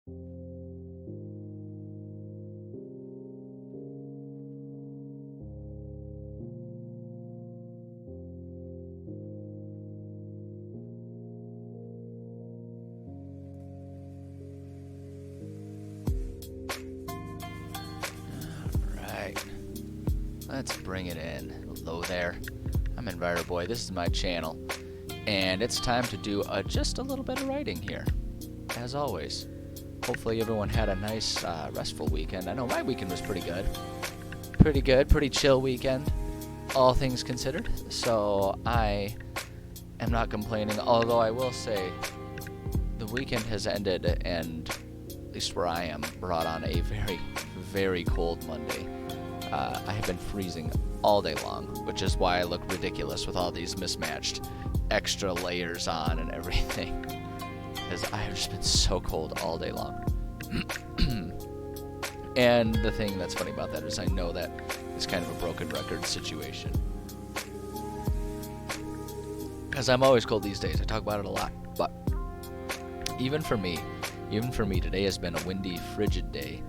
Alright. Let's bring it in. Hello there. I'm Boy. This is my channel. And it's time to do just a little bit of writing here. As always. Hopefully everyone had a nice, restful weekend. I know my weekend was pretty good. Pretty chill weekend. All things considered. So I am not complaining. Although I will say, the weekend has ended and, at least where I am, brought on a very, very cold Monday. I have been freezing all day long, which is why I look ridiculous with all these mismatched extra layers on and everything. Because I have just been so cold all day long. And the thing that's funny about that is I know that it's kind of a broken record situation. Because I'm always cold these days. I talk about it a lot. But even for me, today has been a windy, frigid day.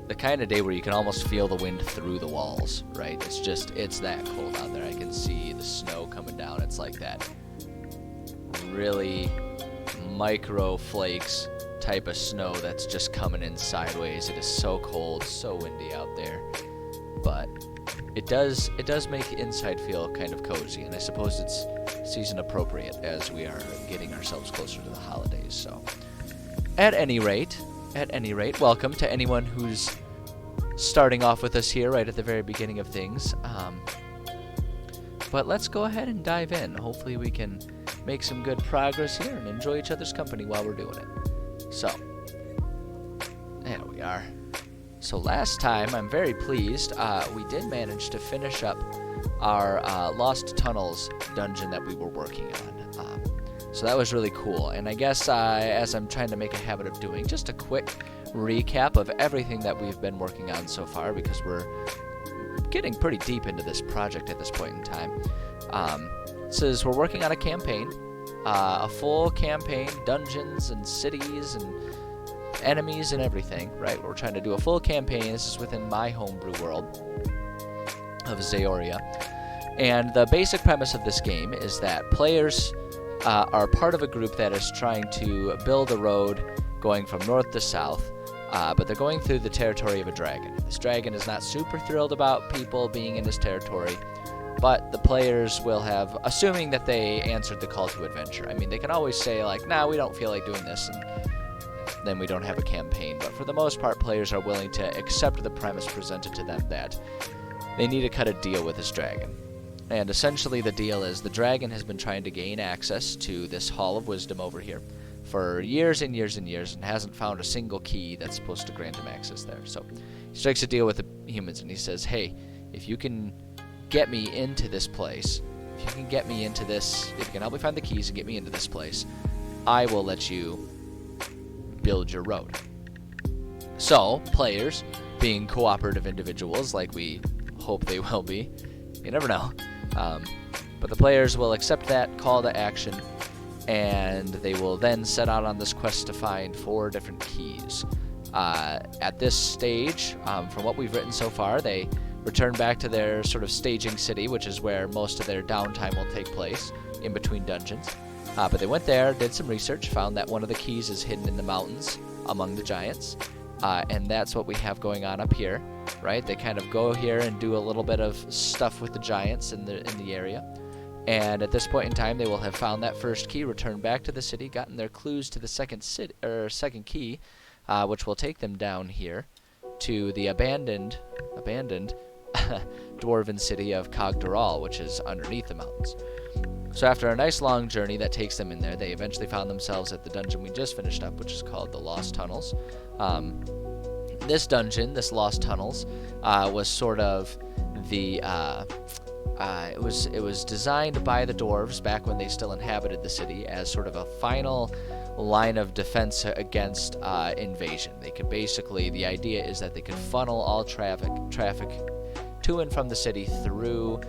The kind of day where you can almost feel the wind through the walls, right? It's that cold out there. I can see the snow coming down. It's like that really micro flakes type of snow that's just coming in sideways. It is so cold, so windy out there. But it does make inside feel kind of cozy, and I suppose it's season appropriate as we are getting ourselves closer to the holidays. So at any rate, welcome to anyone who's starting off with us here right at the very beginning of things. But let's go ahead and dive in. Hopefully we can make some good progress here and enjoy each other's company while we're doing it. So, there we are. So last time, I'm very pleased, we did manage to finish up our Lost Tunnels dungeon that we were working on. So that was really cool. And I guess as I'm trying to make a habit of doing, just a quick recap of everything that we've been working on so far, because we're getting pretty deep into this project at this point in time. Says we're working on a campaign, a full campaign, dungeons and cities and enemies and everything, right? We're trying to do a full campaign. This is within my homebrew world of Zaoria. And the basic premise of this game is that players are part of a group that is trying to build a road going from north to south, but they're going through the territory of a dragon. This dragon is not super thrilled about people being in his territory, but the players will have, assuming that they answered the call to adventure. I mean, they can always say, like, nah, we don't feel like doing this, and then we don't have a campaign. But for the most part, players are willing to accept the premise presented to them that they need to cut a deal with this dragon. And essentially the deal is the dragon has been trying to gain access to this Hall of Wisdom over here for years and years and years and hasn't found a single key that's supposed to grant him access there. So he strikes a deal with the humans and he says, hey, if you can get me into this place, if you can get me into this, if you can help me find the keys and get me into this place, I will let you build your road. So players, being cooperative individuals like we hope they will be, you never know, but the players will accept that call to action, and they will then set out on this quest to find 4 different keys. At this stage, from what we've written so far, they return back to their sort of staging city, which is where most of their downtime will take place, in between dungeons. But they went there, did some research, found that one of the keys is hidden in the mountains among the giants, and that's what we have going on up here, right? They kind of go here and do a little bit of stuff with the giants in the area. And at this point in time, they will have found that first key, returned back to the city, gotten their clues to the second key, which will take them down here to the abandoned dwarven city of Khagdural, which is underneath the mountains. So after a nice long journey that takes them in there, they eventually found themselves at the dungeon we just finished up, which is called the Lost Tunnels. This dungeon, this Lost Tunnels, was sort of the it was designed by the dwarves back when they still inhabited the city as sort of a final line of defense against invasion. They could basically, the idea is that they could funnel all traffic to and from the city through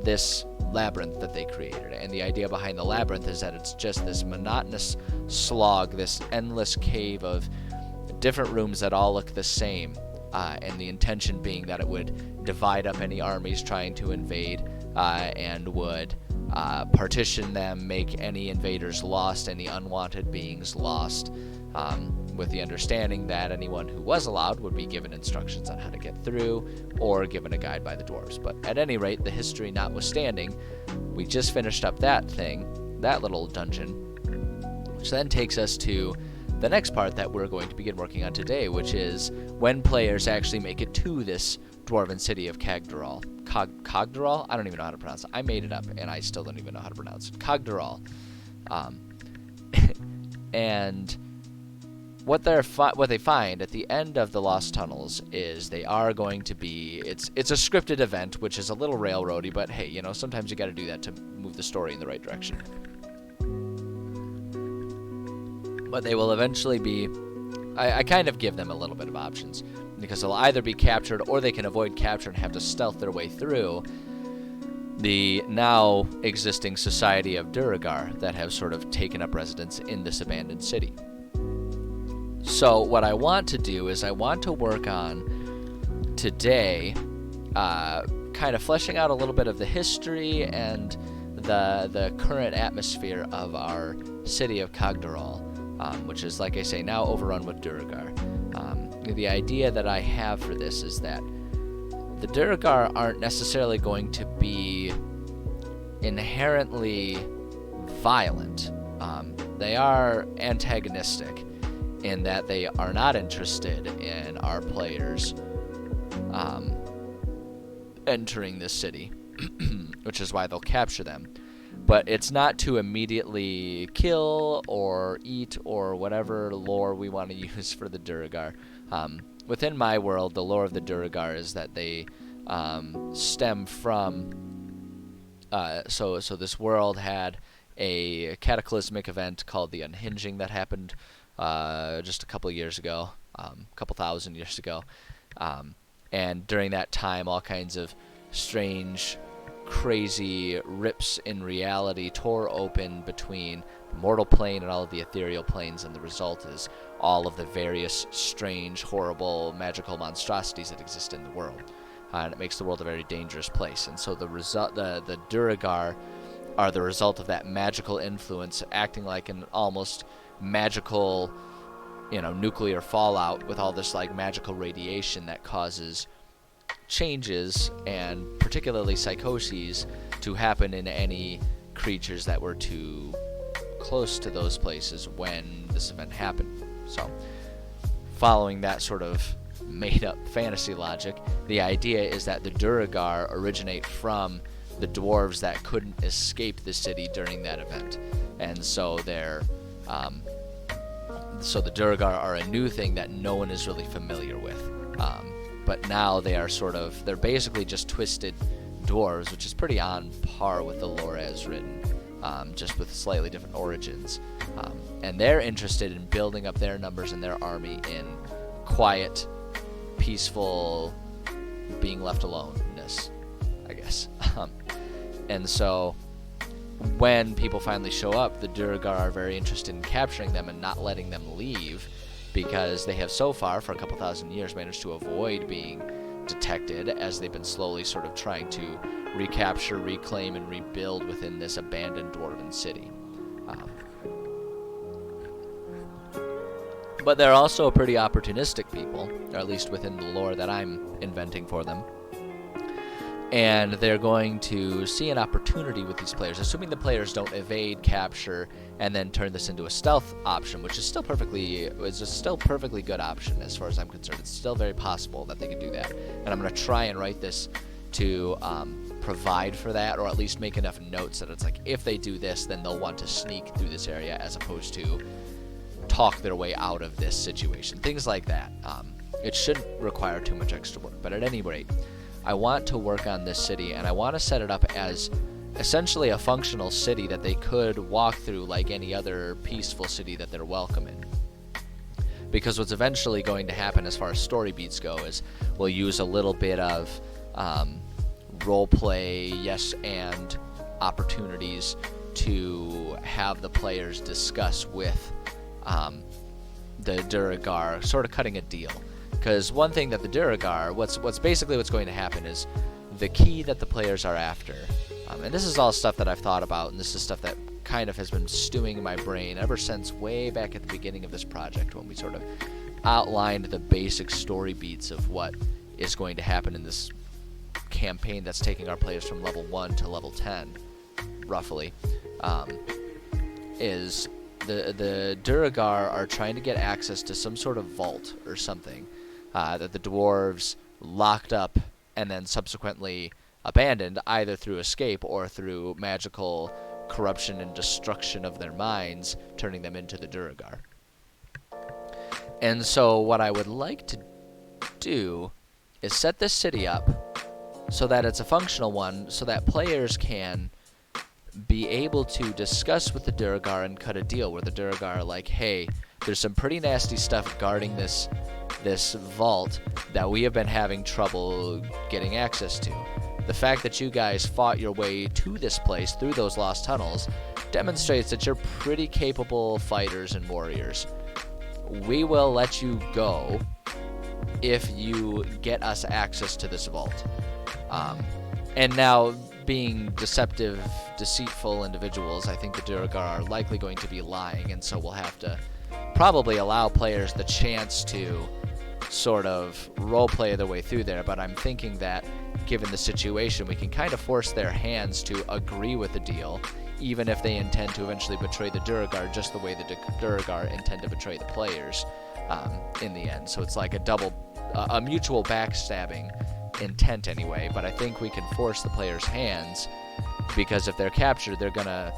this labyrinth that they created. And the idea behind the labyrinth is that it's just this monotonous slog, this endless cave of different rooms that all look the same, and the intention being that it would divide up any armies trying to invade, and would partition them, make any invaders lost, any unwanted beings lost, with the understanding that anyone who was allowed would be given instructions on how to get through, or given a guide by the dwarves. But at any rate, the history notwithstanding, we just finished up that little dungeon, which then takes us to the next part that we're going to begin working on today, which is when players actually make it to this dwarven city of Khagdural. Khagdural? I don't even know how to pronounce it. I made it up, and I still don't even know how to pronounce it. Khagdural. And what they find at the end of the Lost Tunnels is they are going to be... It's a scripted event, which is a little railroady, but hey, you know, sometimes you got to do that to move the story in the right direction. But they will eventually be... I kind of give them a little bit of options, because they'll either be captured or they can avoid capture and have to stealth their way through the now existing society of Duragar that have sort of taken up residence in this abandoned city. So what I want to do is I want to work on today kind of fleshing out a little bit of the history and the current atmosphere of our city of Khagdural, which is, like I say, now overrun with Duragar. The idea that I have for this is that the Duragar aren't necessarily going to be inherently violent. They are antagonistic in that they are not interested in our players entering this city, which is why they'll capture them. But it's not to immediately kill or eat or whatever lore we want to use for the Duragar. Within my world, the lore of the Duragar is that they stem from... So this world had a cataclysmic event called the Unhinging that happened just a couple of years ago, a couple thousand years ago. And during that time, all kinds of strange, crazy rips in reality tore open between the mortal plane and all of the ethereal planes, and the result is all of the various strange, horrible, magical monstrosities that exist in the world. And it makes the world a very dangerous place. And so the Duragar are the result of that magical influence, acting like an almost magical, nuclear fallout with all this like magical radiation that causes changes and particularly psychoses to happen in any creatures that were too close to those places when this event happened. So, following that sort of made-up fantasy logic, the idea is that the Duragar originate from the dwarves that couldn't escape the city during that event, and so they're so the Duragar are a new thing that no one is really familiar with. But now they are they're basically just twisted dwarves, which is pretty on par with the lore as written, just with slightly different origins. And they're interested in building up their numbers and their army in quiet, peaceful, being left aloneness, I guess. And so when people finally show up, the Duragar are very interested in capturing them and not letting them leave, because they have so far, for a couple thousand years, managed to avoid being detected as they've been slowly sort of trying to recapture, reclaim, and rebuild within this abandoned dwarven city. But they're also pretty opportunistic people, or at least within the lore that I'm inventing for them. And they're going to see an opportunity with these players, assuming the players don't evade, capture, and then turn this into a stealth option, which is still perfectly good option as far as I'm concerned. It's still very possible that they can do that. And I'm going to try and write this to provide for that, or at least make enough notes that it's like, if they do this, then they'll want to sneak through this area as opposed to talk their way out of this situation. Things like that. It shouldn't require too much extra work, but at any rate, I want to work on this city, and I want to set it up as essentially a functional city that they could walk through like any other peaceful city that they're welcome in. Because what's eventually going to happen as far as story beats go is we'll use a little bit of role play, yes, and opportunities to have the players discuss with the Duragar, sort of cutting a deal. Because one thing that the Duragar, what's going to happen is the key that the players are after, and this is all stuff that I've thought about, and this is stuff that kind of has been stewing in my brain ever since way back at the beginning of this project, when we sort of outlined the basic story beats of what is going to happen in this campaign that's taking our players from level 1 to level 10, roughly, is the Duragar are trying to get access to some sort of vault or something that the dwarves locked up and then subsequently abandoned, either through escape or through magical corruption and destruction of their minds, turning them into the Duragar. And so what I would like to do is set this city up so that it's a functional one, so that players can be able to discuss with the Duragar and cut a deal where the Duragar are like, hey, there's some pretty nasty stuff guarding this vault that we have been having trouble getting access to. The fact that you guys fought your way to this place through those lost tunnels demonstrates that you're pretty capable fighters and warriors. We will let you go if you get us access to this vault. And now, being deceitful individuals, I think the Duragar are likely going to be lying, and so we'll have to probably allow players the chance to sort of roleplay their way through there. But I'm thinking that, given the situation, we can kind of force their hands to agree with the deal, even if they intend to eventually betray the Duragar, just the way the Duragar intend to betray the players in the end. So it's like a mutual backstabbing intent anyway, but I think we can force the players' hands, because if they're captured, they're gonna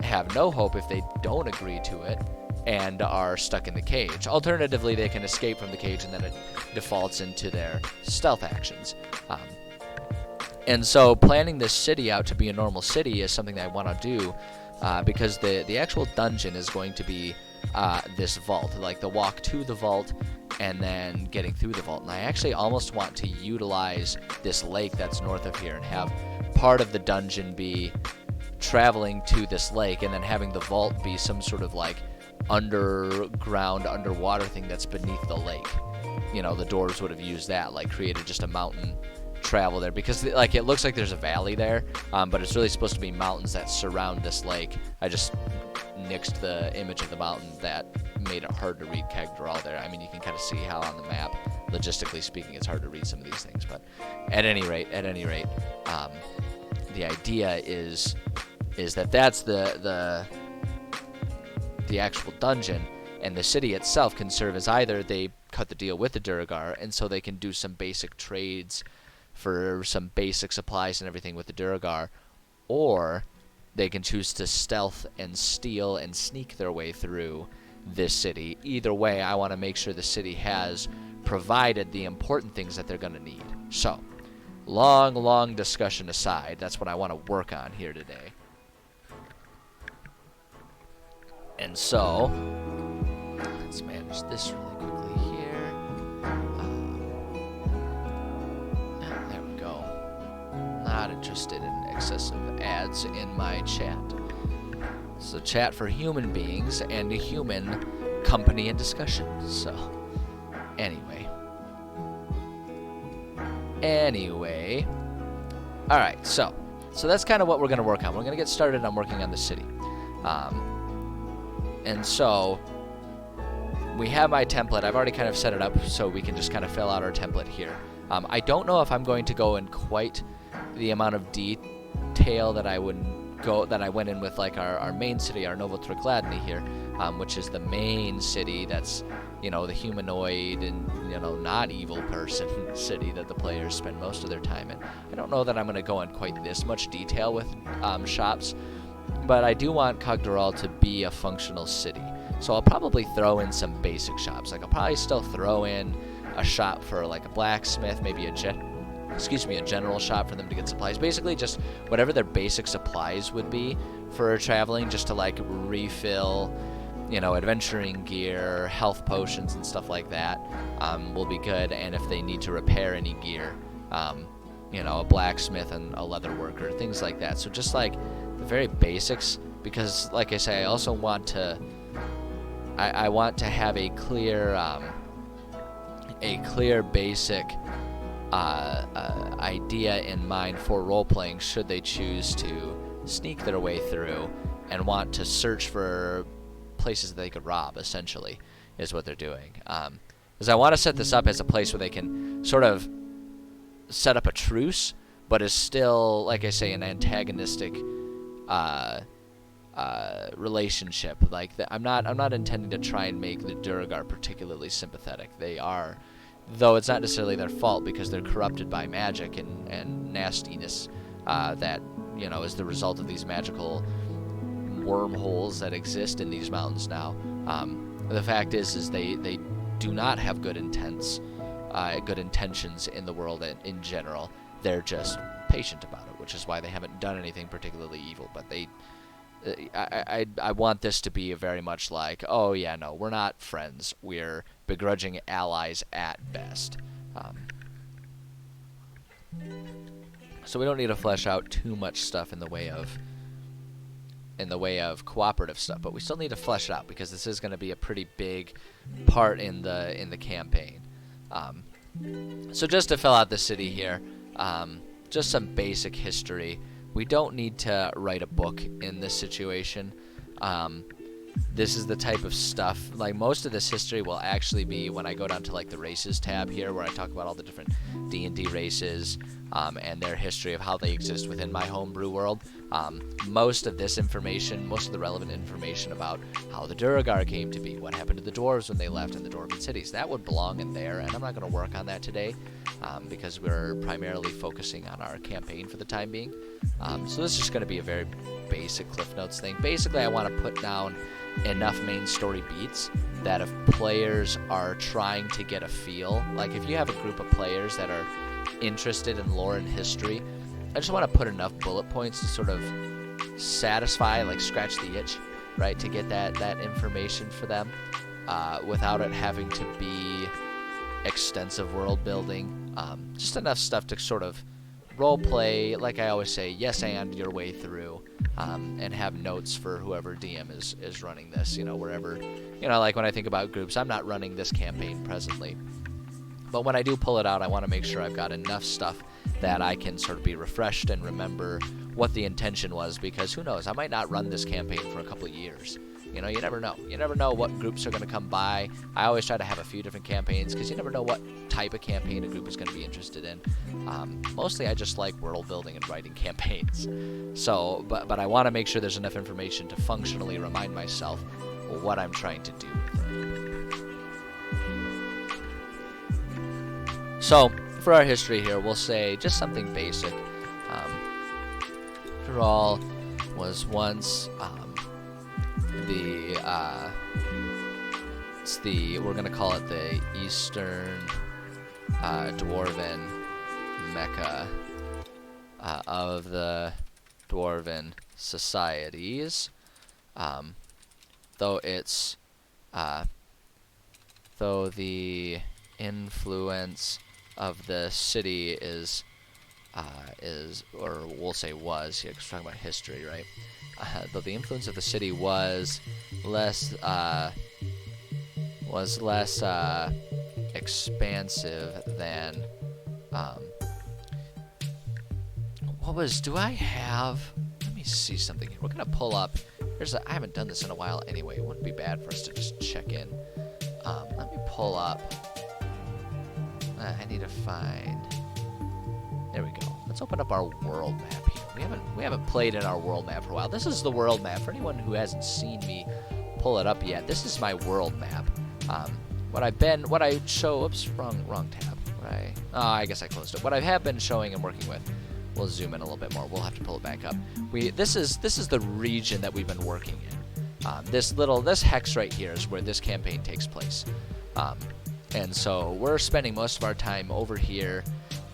have no hope if they don't agree to it and are stuck in the cage. Alternatively, they can escape from the cage and then it defaults into their stealth actions. And so planning this city out to be a normal city is something that I want to do, because the actual dungeon is going to be this vault, like the walk to the vault and then getting through the vault. And I actually almost want to utilize this lake that's north of here and have part of the dungeon be traveling to this lake, and then having the vault be some sort of like underground, underwater thing that's beneath the lake. You know, the dwarves would have used that, like created just a mountain travel there, because like it looks like there's a valley there, but it's really supposed to be mountains that surround this lake. I just nixed the image of the mountain that made it hard to read Khagdural there. I mean, you can kind of see how on the map, logistically speaking, it's hard to read some of these things, but at any rate, the idea is that that's the actual dungeon, and the city itself can serve as either they cut the deal with the Duragar, and so they can do some basic trades for some basic supplies and everything with the Duragar, or they can choose to stealth and steal and sneak their way through this city. Either way, I want to make sure the city has provided the important things that they're going to need. So, long discussion aside, that's what I want to work on here today. And so, let's manage this really quickly here. There we go. Not interested in excessive ads in my chat. It's a chat for human beings and a human company and discussion. So, anyway. Alright, so that's kind of what we're going to work on. We're going to get started on working on the city. And so, we have my template. I've already kind of set it up so we can just kind of fill out our template here. I don't know if I'm going to go in quite the amount of detail that I went in with like our main city, our Novotrikladny here, which is the main city that's, you know, the humanoid and, you know, not evil person city that the players spend most of their time in. I don't know that I'm going to go in quite this much detail with shops, but I do want Khagdural to be a functional city. So I'll probably throw in some basic shops. Like I'll probably still throw in a shop for like a blacksmith, maybe a general shop for them to get supplies. Basically just whatever their basic supplies would be for traveling, just to like refill, you know, adventuring gear, health potions and stuff like that, will be good. And if they need to repair any gear, you know, a blacksmith and a leather worker, things like that. So just like the very basics, because like I say, I also want to, I want to have a clear basic idea in mind for role-playing should they choose to sneak their way through and want to search for places that they could rob, essentially, is what they're doing. Because I want to set this up as a place where they can sort of set up a truce, but is still, like I say, an antagonistic relationship. Like I'm not intending to try and make the Duergar particularly sympathetic. They are, though it's not necessarily their fault because they're corrupted by magic and nastiness that, you know, is the result of these magical wormholes that exist in these mountains now. The fact is they do not have good intentions in the world in general. They're just patient about it, which is why they haven't done anything particularly evil. But I want this to be very much like, oh yeah, no, we're not friends. We're begrudging allies at best. So we don't need to flesh out too much stuff in the way of cooperative stuff, but we still need to flesh it out because this is going to be a pretty big part in the campaign. So just to fill out the city here, just some basic history. We don't need to write a book in this situation. This is the type of stuff, like most of this history will actually be when I go down to like the races tab here, where I talk about all the different D&D races and their history of how they exist within my homebrew world. Most of this information, most of the relevant information about how the Duergar came to be, what happened to the dwarves when they left in the Dwarven cities, that would belong in there, and I'm not going to work on that today because we're primarily focusing on our campaign for the time being. So this is just going to be a very basic Cliff Notes thing. Basically, I want to put down enough main story beats that if players are trying to get a feel, like if you have a group of players that are interested in lore and history, I just want to put enough bullet points to sort of satisfy, like scratch the itch, right, to get that information for them without it having to be extensive world building. Just enough stuff to sort of role play, like I always say, yes and your way through, and have notes for whoever DM is running this, you know, wherever, you know, like when I think about groups, I'm not running this campaign presently, but when I do pull it out, I want to make sure I've got enough stuff that I can sort of be refreshed and remember what the intention was, because who knows, I might not run this campaign for a couple of years. You know, you never know. You never know what groups are going to come by. I always try to have a few different campaigns because you never know what type of campaign a group is going to be interested in. Mostly I just like world building and writing campaigns. So, but I want to make sure there's enough information to functionally remind myself what I'm trying to do with it. So, for our history here, we'll say just something basic. Khagdural was once we're gonna call it the Eastern Dwarven Mecca of the Dwarven societies, though the influence of the city is, or we'll say was, here, 'cause we're talking about history, right? Though the influence of the city was less expansive than let me see something here. We're gonna pull up, I haven't done this in a while anyway, it wouldn't be bad for us to just check in. Let me pull up, I need to find, there we go. Let's open up our world map here. We haven't played in our world map for a while. This is the world map. For anyone who hasn't seen me pull it up yet, this is my world map. Oops, wrong tab. I guess I closed it. What I have been showing and working with, we'll zoom in a little bit more. We'll have to pull it back up. This is the region that we've been working in. This hex right here is where this campaign takes place. And so we're spending most of our time over here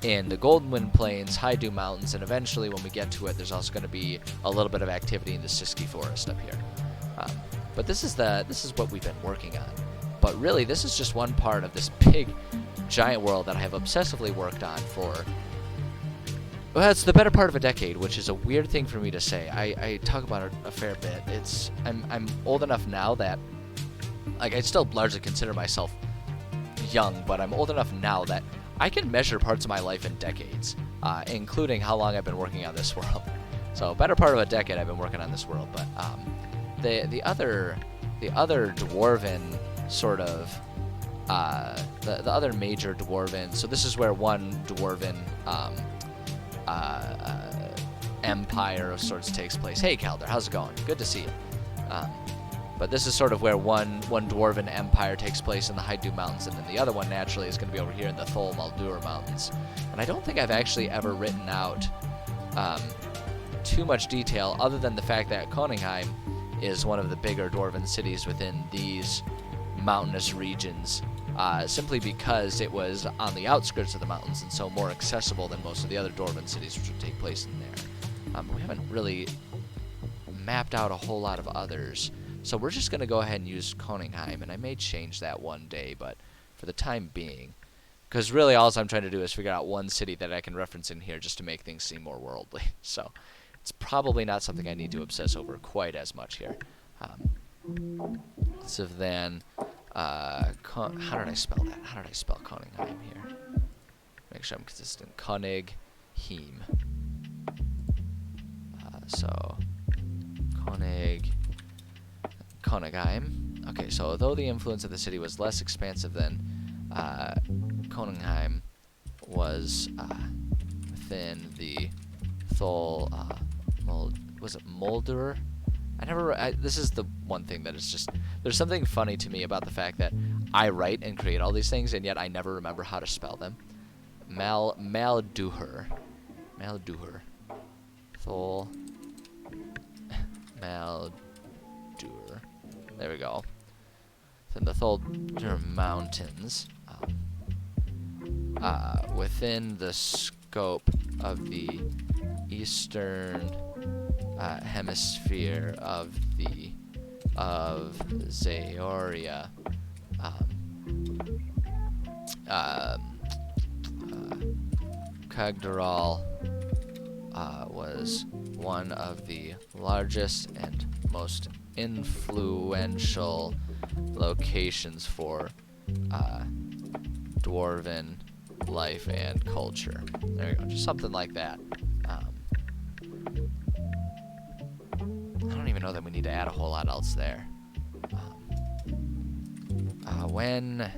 in the Golden Wind Plains, High Dew Mountains, and eventually when we get to it, there's also going to be a little bit of activity in the Siski Forest up here. But this is what we've been working on. But really, this is just one part of this big, giant world that I have obsessively worked on for Well, it's the better part of a decade, which is a weird thing for me to say. I talk about it a fair bit. I'm old enough now that, like, I still largely consider myself young, but I'm old enough now that I can measure parts of my life in decades, including how long I've been working on this world. So, better part of a decade I've been working on this world. But the other dwarven sort of the other major dwarven. So this is where one dwarven empire of sorts takes place. Hey, Calder, how's it going? Good to see you. But this is sort of where one dwarven empire takes place in the Khagdural Mountains, and then the other one naturally is going to be over here in the Thol Maldur Mountains. And I don't think I've actually ever written out too much detail, other than the fact that Koningheim is one of the bigger dwarven cities within these mountainous regions, simply because it was on the outskirts of the mountains and so more accessible than most of the other dwarven cities which would take place in there. We haven't really mapped out a whole lot of others, so we're just going to go ahead and use Koningheim, and I may change that one day, but for the time being, because really all I'm trying to do is figure out one city that I can reference in here just to make things seem more worldly. So it's probably not something I need to obsess over quite as much here. So then, how did I spell that? How did I spell Koningheim here? Make sure I'm consistent. Konigheim. So Konigheim. Okay, so although the influence of the city was less expansive than Koningheim was within the Thol, was it Muldur? This is the one thing that is just, there's something funny to me about the fact that I write and create all these things, and yet I never remember how to spell them. Malduher. Thol. Maldur. There we go. Then the Thuldur Mountains, within the scope of the eastern hemisphere of Zaoria, Khagdural was one of the largest and most influential locations for dwarven life and culture. There we go, just something like that. I don't even know that we need to add a whole lot else there. When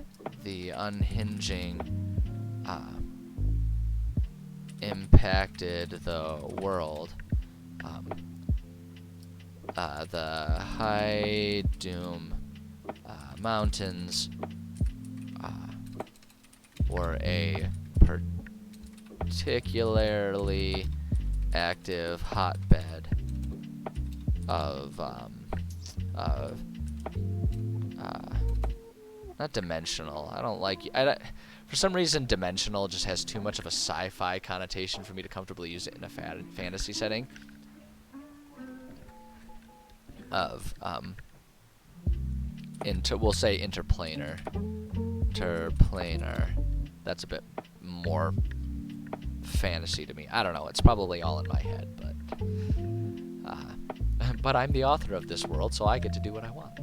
the unhinging impacted the world, the Khagdural Mountains were a particularly active hotbed of not dimensional. I don't like. For some reason, dimensional just has too much of a sci-fi connotation for me to comfortably use it in a fantasy setting. Of we'll say interplanar. That's a bit more fantasy to me. I don't know. It's probably all in my head, but I'm the author of this world, so I get to do what I want.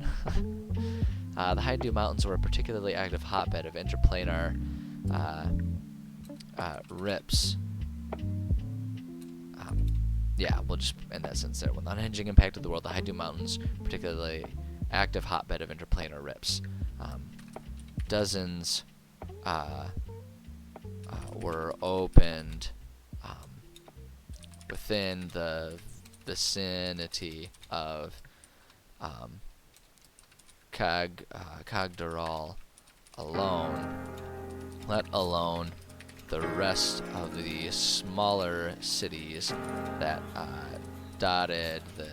The Khagdural Mountains were a particularly active hotbed of interplanar rips. Yeah, we'll just end that sentence there. When the unhinging impact of the world, the Khagdural Mountains, particularly active hotbed of interplanar rips. Dozens were opened within the vicinity of Khagdural alone, let alone the rest of the smaller cities that dotted the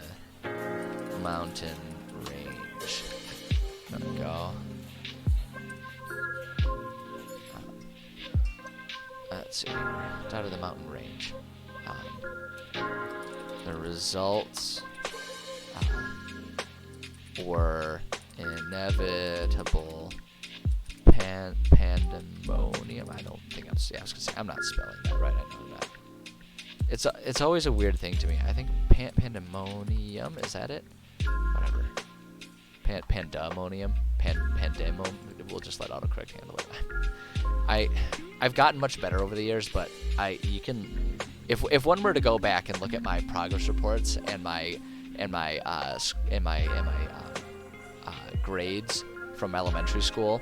mountain range. There we go. Let's see. Dotted the mountain range. The results were inevitable pandemonium. I don't think I was gonna say, I'm not spelling that right. I know that. it's always a weird thing to me. I think pandemonium, is that it? Whatever. Pandemonium. Pandemonium. We'll just let autocorrect handle it. I've gotten much better over the years, but you can, if one were to go back and look at my progress reports and my grades from elementary school,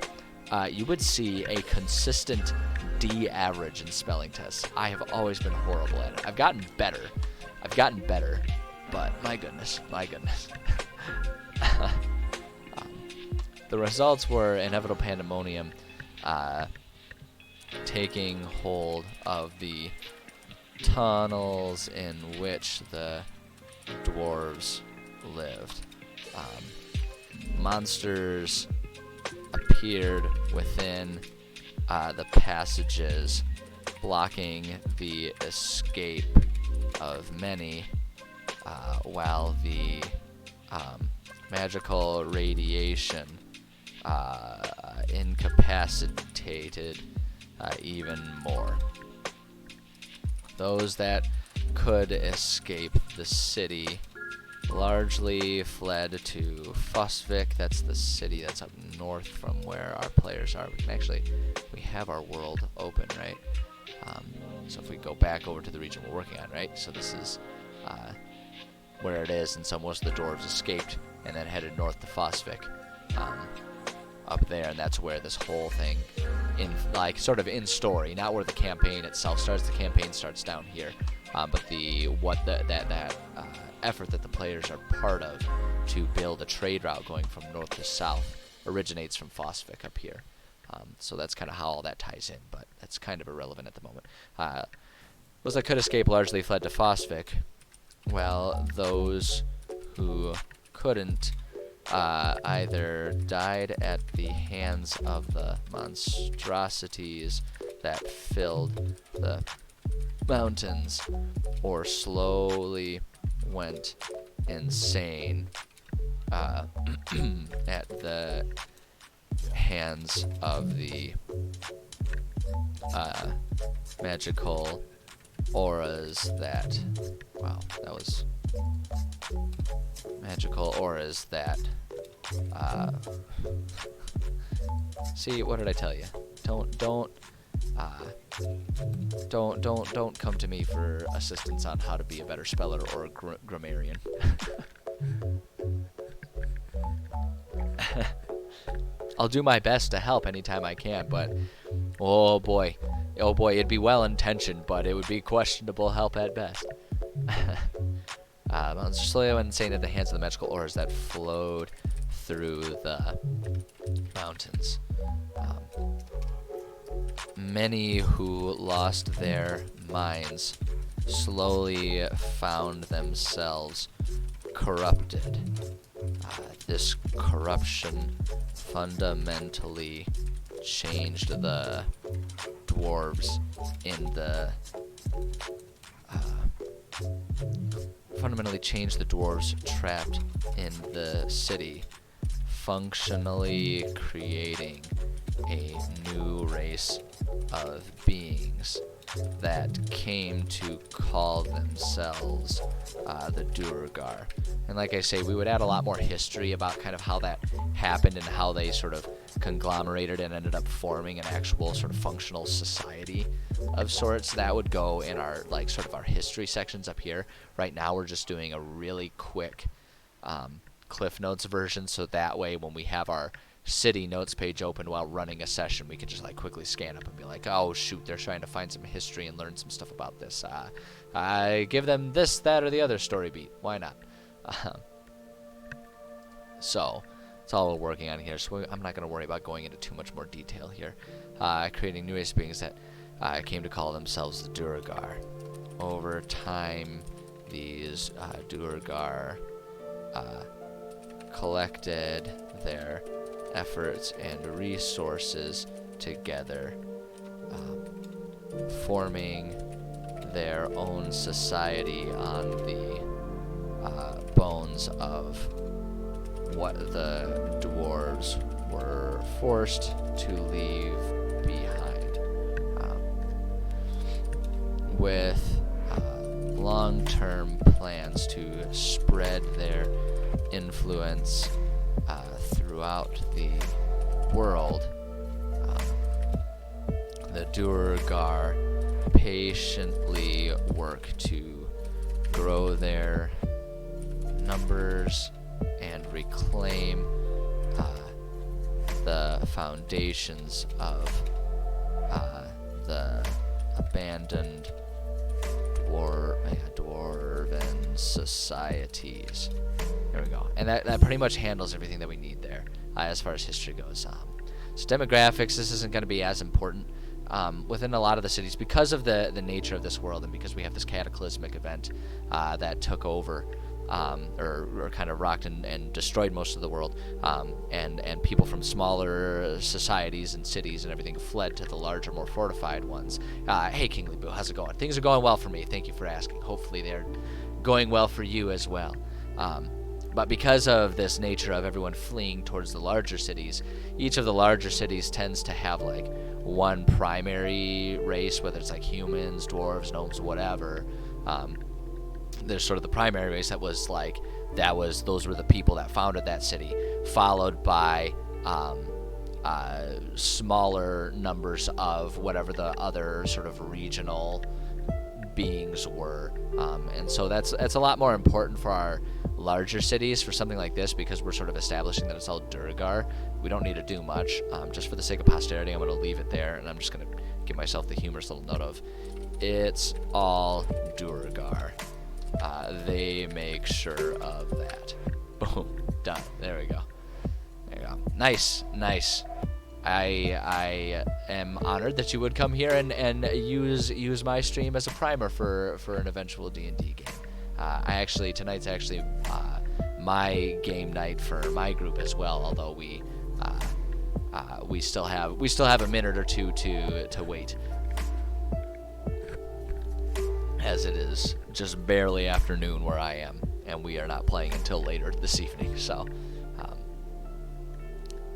you would see a consistent D average in spelling tests. I have always been horrible at it. I've gotten better, but my goodness. The results were inevitable pandemonium taking hold of the tunnels in which the dwarves lived. Monsters appeared within the passages, blocking the escape of many, while the magical radiation incapacitated even more. Those that could escape the city largely fled to Fosvik. That's the city that's up north from where our players are. We have our world open, right? So if we go back over to the region we're working on, right? So this is where it is, and so most of the dwarves escaped and then headed north to Fosvik, up there, and that's where this whole thing, sort of in story, not where the campaign itself starts. The campaign starts down here, but that effort that the players are part of to build a trade route going from north to south originates from Fosvik up here. So that's kind of how all that ties in, but that's kind of irrelevant at the moment. Those that could escape largely fled to Fosvik. Well, those who couldn't either died at the hands of the monstrosities that filled the mountains, or slowly went insane at the hands of the magical auras that, magical auras that, see, what did I tell you? Don't come to me for assistance on how to be a better speller or a grammarian. I'll do my best to help anytime I can, but oh boy, it'd be well intentioned, but it would be questionable help at best. Monsters slowly went insane at the hands of the magical auras that flowed through the mountains. Many who lost their minds slowly found themselves corrupted. This corruption fundamentally changed the dwarves trapped in the city, functionally creating a new race of beings that came to call themselves the Duergar. And like I say, we would add a lot more history about kind of how that happened and how they sort of conglomerated and ended up forming an actual sort of functional society of sorts. That would go in our sort of our history sections up here. Right now we're just doing a really quick Cliff Notes version, so that way when we have our city notes page open while running a session, we can just quickly scan up and be like, oh shoot, they're trying to find some history and learn some stuff about this. I give them this, that, or the other story beat. Why not? So that's all we're working on here. So I'm not going to worry about going into too much more detail here. Creating new race beings that came to call themselves the Duergar. Over time, these Duergar collected their efforts and resources together, forming their own society on the bones of what the dwarves were forced to leave behind. With long-term plans to spread their influence throughout the world. The Duergar patiently work to grow their numbers and reclaim the foundations of the abandoned dwarven societies. There we go. And that pretty much handles everything that we need there as far as history goes. So demographics, this isn't going to be as important within a lot of the cities because of the nature of this world, and because we have this cataclysmic event that took over or kind of rocked and destroyed most of the world, and people from smaller societies and cities and everything fled to the larger, more fortified ones. Hey, Kingly Boo, how's it going? Things are going well for me. Thank you for asking. Hopefully they're going well for you as well. But because of this nature of everyone fleeing towards the larger cities, each of the larger cities tends to have like one primary race, whether it's like humans, dwarves, gnomes, whatever. There's sort of the primary race those were the people that founded that city, followed by smaller numbers of whatever the other sort of regional beings were. And so that's a lot more important for our larger cities for something like this, because we're sort of establishing that it's all Duergar. We don't need to do much. Just for the sake of posterity, I'm going to leave it there, and I'm just going to give myself the humorous little note of it's all Duergar. They make sure of that. Boom. Done. There we go. There you go. Nice. I am honored that you would come here and use my stream as a primer for an eventual D&D game. Tonight's actually my game night for my group as well. Although we still have a minute or two to wait, as it is just barely afternoon where I am, and we are not playing until later this evening. So,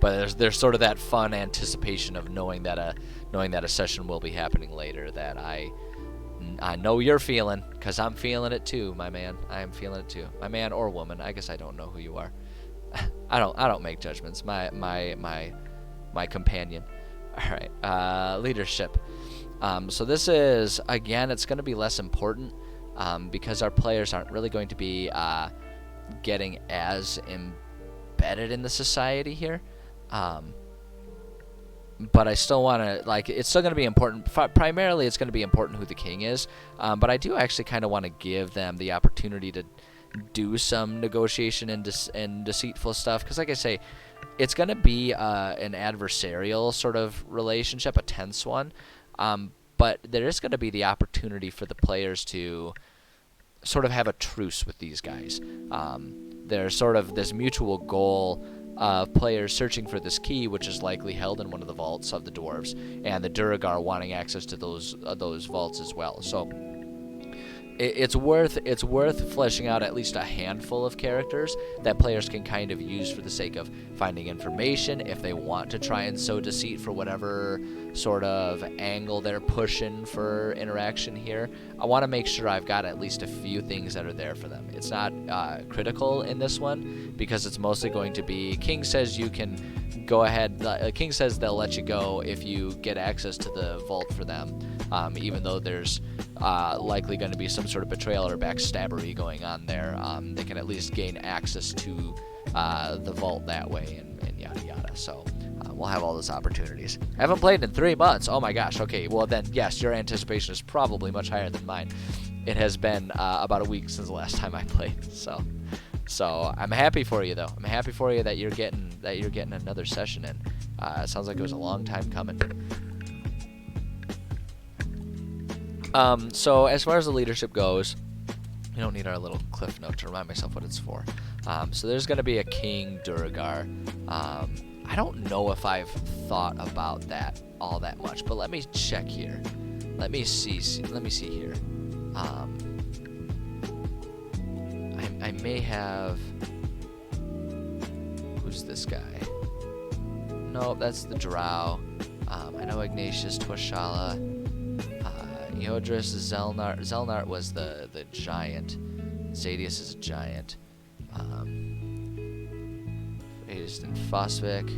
but there's sort of that fun anticipation of knowing that a session will be happening later that I know you're feeling, because I'm feeling it too, my man. I am feeling it too, my man or woman. I guess I don't know who you are. I don't make judgments. My companion. All right. Leadership. So this is, again, it's going to be less important because our players aren't really going to be getting as embedded in the society here. But I still want to, it's still going to be important. Primarily, it's going to be important who the king is. But I do actually kind of want to give them the opportunity to do some negotiation and deceitful stuff. Because, like I say, it's going to be an adversarial sort of relationship, a tense one. But there is going to be the opportunity for the players to sort of have a truce with these guys. There's sort of this mutual goal of players searching for this key, which is likely held in one of the vaults of the dwarves, and the Duergar wanting access to those vaults as well. So it's worth fleshing out at least a handful of characters that players can kind of use for the sake of finding information if they want to try and sow deceit for whatever sort of angle they're pushing for interaction here. I want to make sure I've got at least a few things that are there for them. It's not critical in this one because it's mostly going to be King says you can go ahead. King says they'll let you go if you get access to the vault for them, even though there's likely going to be some sort of betrayal or backstabbery going on there. They can at least gain access to the vault that way, and yada yada. So we'll have all those opportunities. I haven't played in 3 months. Oh my gosh. Okay, well then, yes, your anticipation is probably much higher than mine. It has been about a week since the last time I played. So I'm happy for you though. I'm happy for you that you're getting another session in. It sounds like it was a long time coming. So as far as the leadership goes, you don't need our little cliff note to remind myself what it's for. So there's going to be a King Duergar. I don't know if I've thought about that all that much, but let me check here. Let me see here. I may have. Who's this guy? Nope, that's the Drow. I know Ignatius Twashala. Eodris, Zelnart. Zelnart was the giant. Zadius is a giant. Aediston Fosvic.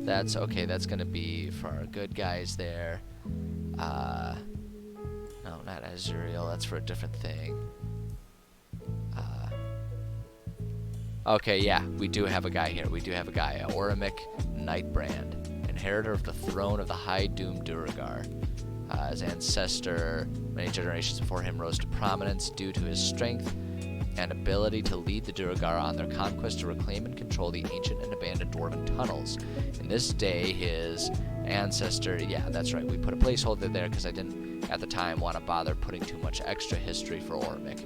That's okay. That's gonna be for our good guys there. No, not Azuriel. That's for a different thing. Okay, yeah, we do have a guy here. We do have a guy, Orimic Nightbrand, inheritor of the throne of the High Doom Duragar. His ancestor, many generations before him, rose to prominence due to his strength and ability to lead the Duragar on their conquest to reclaim and control the ancient and abandoned dwarven tunnels. In this day, his ancestor, yeah, that's right, we put a placeholder there because I didn't, at the time, want to bother putting too much extra history for Orimic.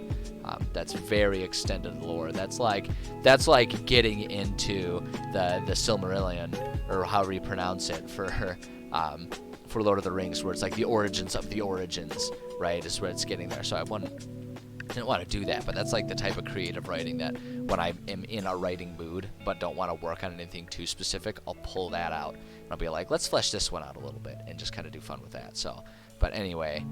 That's very extended lore. That's like getting into the Silmarillion, or however you pronounce it, for Lord of the Rings, where it's like the origins of the origins, right, is where it's getting there. So I didn't want to do that, but that's like the type of creative writing that when I am in a writing mood but don't want to work on anything too specific, I'll pull that out and I'll be like, let's flesh this one out a little bit and just kind of do fun with that. So, but anyway,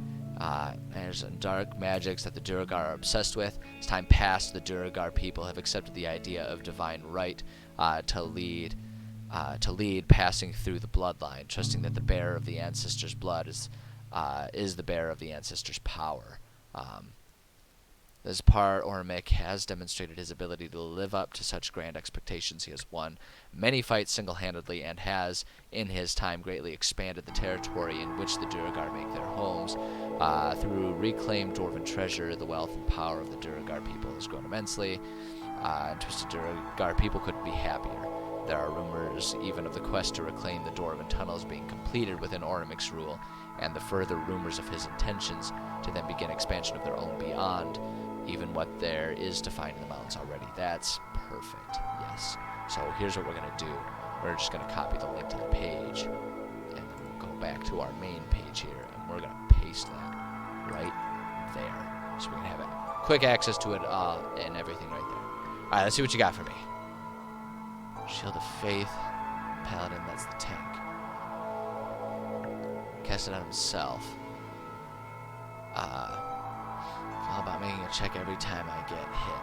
there's dark magics that the Duragar are obsessed with. As time passed, the Duragar people have accepted the idea of divine right to lead, passing through the bloodline, trusting that the bearer of the ancestors' blood is the bearer of the ancestors' power. This part, Orimic has demonstrated his ability to live up to such grand expectations. He has won many fights single-handedly and has, in his time, greatly expanded the territory in which the Duragar make their homes. Through reclaimed dwarven treasure, the wealth and power of the Duragar people has grown immensely. Twisted Duragar people couldn't be happier. There are rumors even of the quest to reclaim the dwarven tunnels being completed within Orimic's rule, and the further rumors of his intentions to then begin expansion of their own beyond even what there is to find in the mountains already. That's perfect, yes. So here's what we're going to do. We're just going to copy the link to the page, and then we'll go back to our main page here, and we're going to paste that right there. So we're going to have quick access to it and everything right there. All right, let's see what you got for me. Shield of Faith, Paladin, that's the tank. Cast it on himself. All about making a check every time I get hit.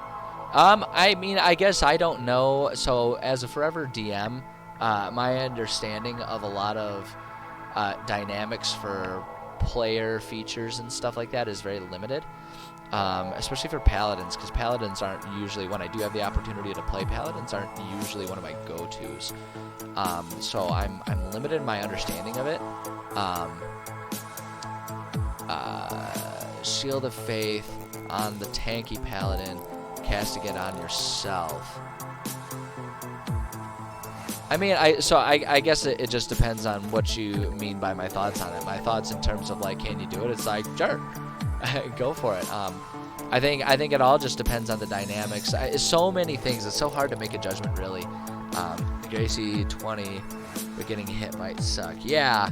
I mean, I guess I don't know. So as a forever DM, my understanding of a lot of dynamics for player features and stuff like that is very limited. Especially for paladins, because paladins aren't usually, when I do have the opportunity to play paladins, aren't usually one of my go-tos. So I'm limited in my understanding of it. Shield of Faith on the tanky paladin, casting it on yourself. I mean, I guess it just depends on what you mean by my thoughts on it. My thoughts in terms of like, can you do it? It's like, sure. Go for it. I think it all just depends on the dynamics. So many things. It's so hard to make a judgment, really. Gracie 20, but getting hit might suck. Yeah.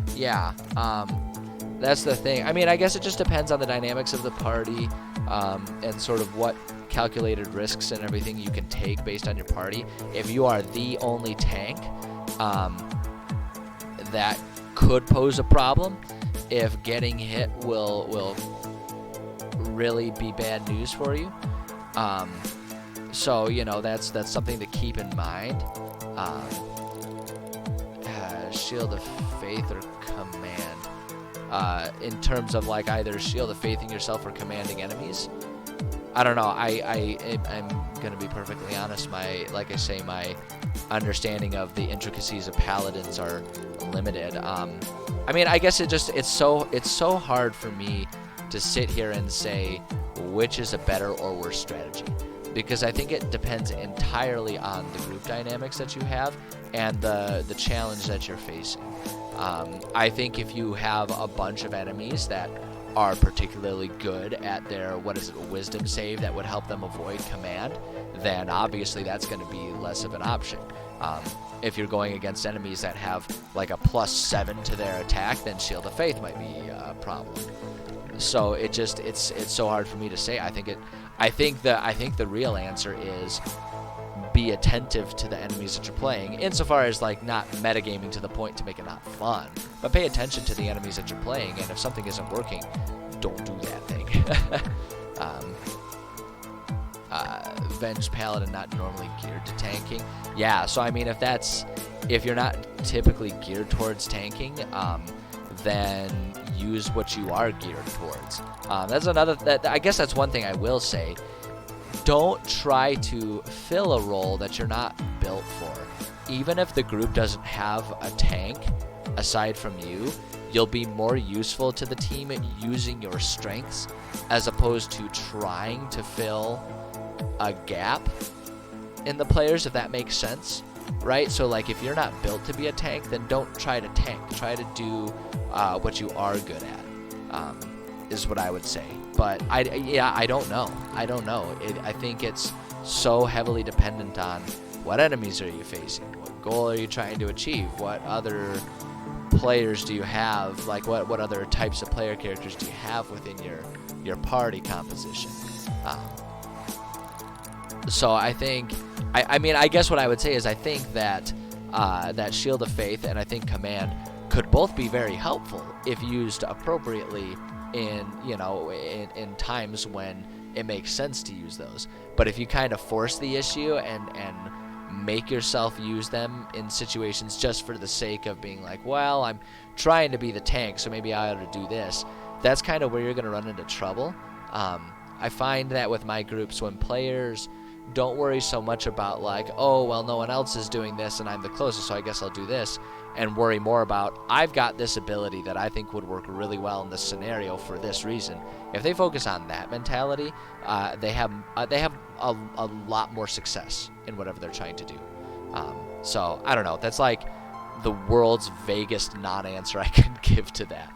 That's the thing. I mean, I guess it just depends on the dynamics of the party, and sort of what calculated risks and everything you can take based on your party. If you are the only tank, that could pose a problem. If getting hit will really be bad news for you. So, you know, that's something to keep in mind. Shield of Faith or Command. In terms of like either Shield of Faithing yourself or commanding enemies. I don't know. I'm gonna be perfectly honest. Like I say, my understanding of the intricacies of paladins are limited. I mean, I guess it's so hard for me to sit here and say which is a better or worse strategy, because I think it depends entirely on the group dynamics that you have and the challenge that you're facing. I think if you have a bunch of enemies that are particularly good at their, wisdom save that would help them avoid command, then obviously that's going to be less of an option. If you're going against enemies that have like a +7 to their attack, then Shield of Faith might be a problem. So it's so hard for me to say. I think the real answer is be attentive to the enemies that you're playing, insofar as like not metagaming to the point to make it not fun, but pay attention to the enemies that you're playing, and if something isn't working, don't do that thing. Venge Paladin not normally geared to tanking. Yeah, so I mean, if you're not typically geared towards tanking, then use what you are geared towards. I guess that's one thing I will say. Don't try to fill a role that you're not built for. Even if the group doesn't have a tank aside from you, you'll be more useful to the team at using your strengths as opposed to trying to fill a gap in the players, if that makes sense, right? So like if you're not built to be a tank, then don't try to tank. Try to do what you are good at, is what I would say. But I don't know. I think it's so heavily dependent on what enemies are you facing, what goal are you trying to achieve, what other players do you have, like what other types of player characters do you have within your party composition. So I think, I guess what I would say is I think that that Shield of Faith and I think Command could both be very helpful if used appropriately in times when it makes sense to use those. But if you kind of force the issue and make yourself use them in situations just for the sake of being like, well, I'm trying to be the tank, so maybe I ought to do this, that's kind of where you're going to run into trouble. I find that with my groups, when players don't worry so much about like, oh, well, no one else is doing this and I'm the closest, so I guess I'll do this, and worry more about, I've got this ability that I think would work really well in this scenario for this reason. If they focus on that mentality, they have a lot more success in whatever they're trying to do. So I don't know. That's like the world's vaguest non-answer I can give to that.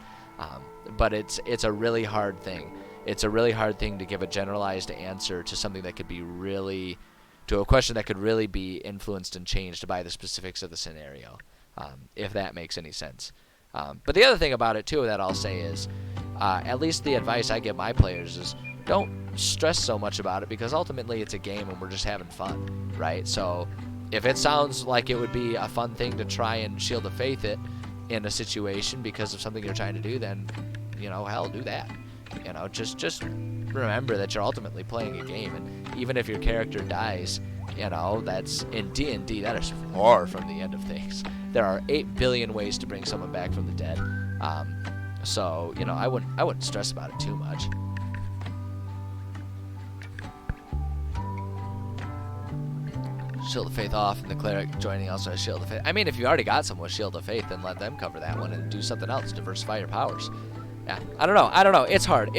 But it's a really hard thing. It's a really hard thing to give a generalized answer to something that could be really, to a question that could really be influenced and changed by the specifics of the scenario, if that makes any sense. But the other thing about it, too, that I'll say is, at least the advice I give my players is, don't stress so much about it, because ultimately it's a game and we're just having fun, right? So if it sounds like it would be a fun thing to try and Shield of Faith it in a situation because of something you're trying to do, then, hell, do that. Just remember that you're ultimately playing a game, and even if your character dies, that's in D&D, that is far from the end of things. There are 8 billion ways to bring someone back from the dead. So I wouldn't stress about it too much. Shield of Faith off, and the cleric joining also has Shield of Faith. I mean, if you already got someone with Shield of Faith, then let them cover that one and do something else. Diversify your powers. Yeah, I don't know. It's hard.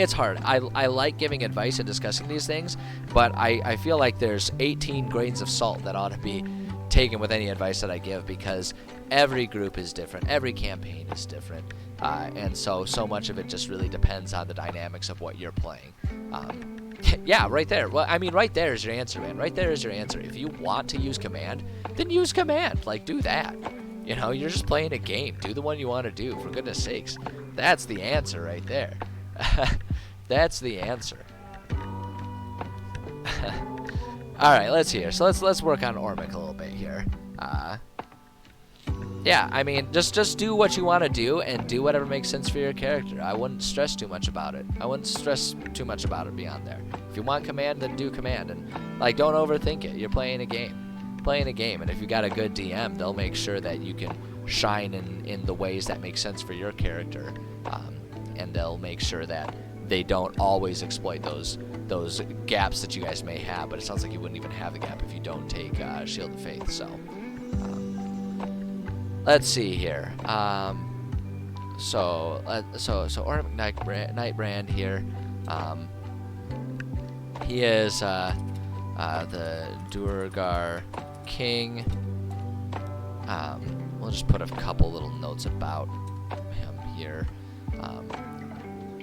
I like giving advice and discussing these things, but I feel like there's 18 grains of salt that ought to be taken with any advice that I give, because every group is different. Every campaign is different. And so much of it just really depends on the dynamics of what you're playing. Yeah, right there. Well, I mean, right there is your answer, man. Right there is your answer. If you want to use Command, then use Command. Like, do that. You're just playing a game. Do the one you want to do, for goodness sakes. That's the answer right there. That's the answer. All right, let's hear. So let's work on Ormic a little bit here. Yeah, I mean, just do what you want to do and do whatever makes sense for your character. I wouldn't stress too much about it. Beyond there. If you want Command, then do Command, and like, don't overthink it. You're playing a game. And if you got a good DM, they'll make sure that you can shine in the ways that make sense for your character, and they'll make sure that they don't always exploit those gaps that you guys may have. But it sounds like you wouldn't even have the gap if you don't take Shield of Faith. So let's see here. So Ormic Nightbrand here. He is the Durgar King. We'll just put a couple little notes about him here.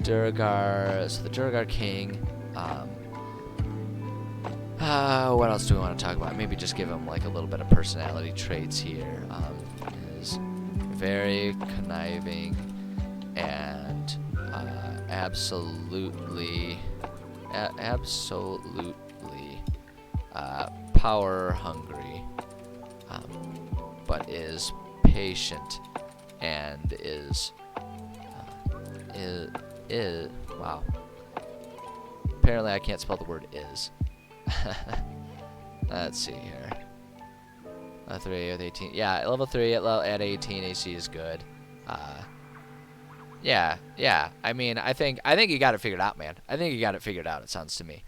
Durgar, so the Durgar King. What else do we want to talk about? Maybe just give him like a little bit of personality traits here. Is very conniving and absolutely power hungry, but is patient and is wow. Apparently I can't spell the word is. Let's see here. 3 with 18. Yeah, level 3 at 18 AC is good. Yeah. I mean, I think you got it figured out, man. I think you got it figured out. It sounds to me.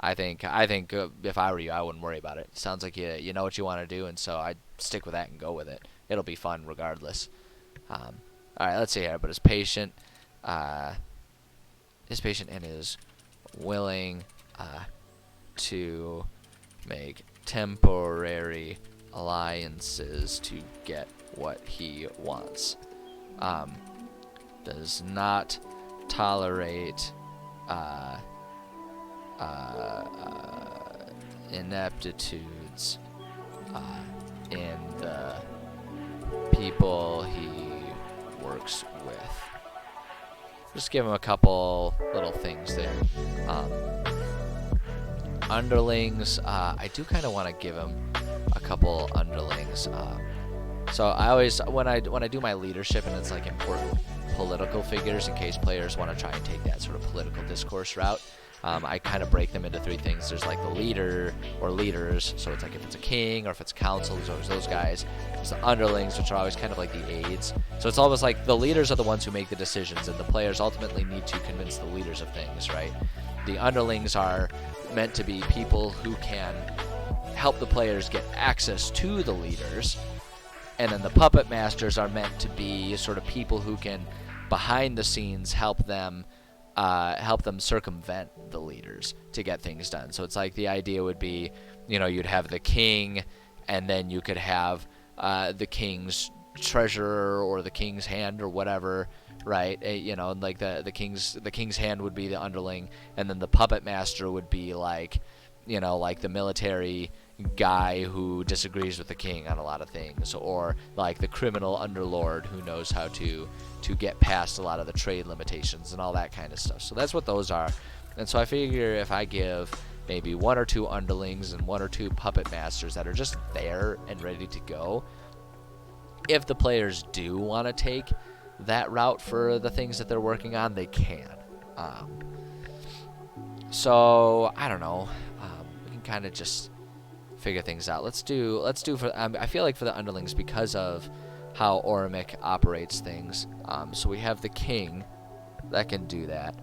I think if I were you, I wouldn't worry about it. It sounds like you know what you want to do, and so I'd stick with that and go with it. It'll be fun regardless. All right, let's see here. But is patient and is willing to make temporary alliances to get what he wants. Does not tolerate ineptitudes in the people he works with. Just give him a couple little things there. Underlings, I do kind of want to give him a couple underlings. So I always, when I do my leadership and it's like important political figures, in case players want to try and take that sort of political discourse route, I kind of break them into three things. There's like the leader or leaders, so it's like if it's a king or if it's a council, there's always those guys. There's the underlings, which are always kind of like the aides. So it's almost like the leaders are the ones who make the decisions, and the players ultimately need to convince the leaders of things, right? The underlings are meant to be people who can help the players get access to the leaders, and then the puppet masters are meant to be sort of people who can, behind the scenes, help them circumvent the leaders to get things done. So it's like the idea would be, you'd have the king, and then you could have the king's treasurer or the king's hand or whatever, right? Like the king's hand would be the underling, and then the puppet master would be like the military guy who disagrees with the king on a lot of things, or like the criminal underlord who knows how to get past a lot of the trade limitations and all that kind of stuff. So that's what those are. And so I figure if I give maybe 1 or 2 underlings and 1 or 2 puppet masters that are just there and ready to go, if the players do want to take that route for the things that they're working on, they can. So I don't know. We can kind of just figure things out. Let's do for I feel like for the underlings, because of how Oromik operates things, so we have the king that can do that,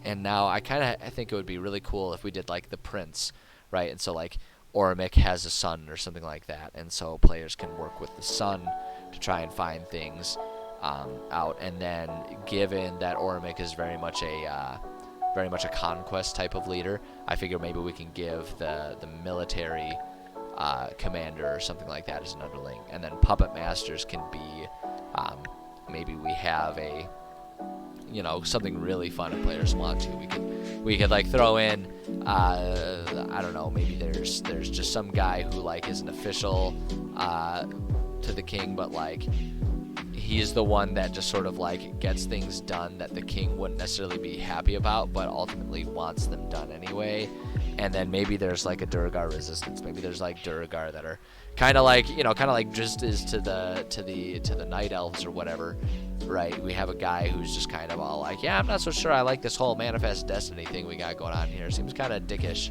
and now I think it would be really cool if we did like the prince, right? And so like Oromik has a son or something like that, and so players can work with the son to try and find things out. And then given that Oromik is very much a conquest type of leader, I figure maybe we can give the military commander or something like that as an underling, and then puppet masters can be maybe we have a something really fun if players want to. We could like throw in I don't know, maybe there's just some guy who like is an official to the king, but like he's the one that just sort of like gets things done that the king wouldn't necessarily be happy about, but ultimately wants them done anyway. And then maybe there's like a Durgar resistance. Maybe there's like Durgar that are kind of like just as to the night elves or whatever, right? We have a guy who's just kind of all like, yeah, I'm not so sure I like this whole manifest destiny thing we got going on here. Seems kind of dickish.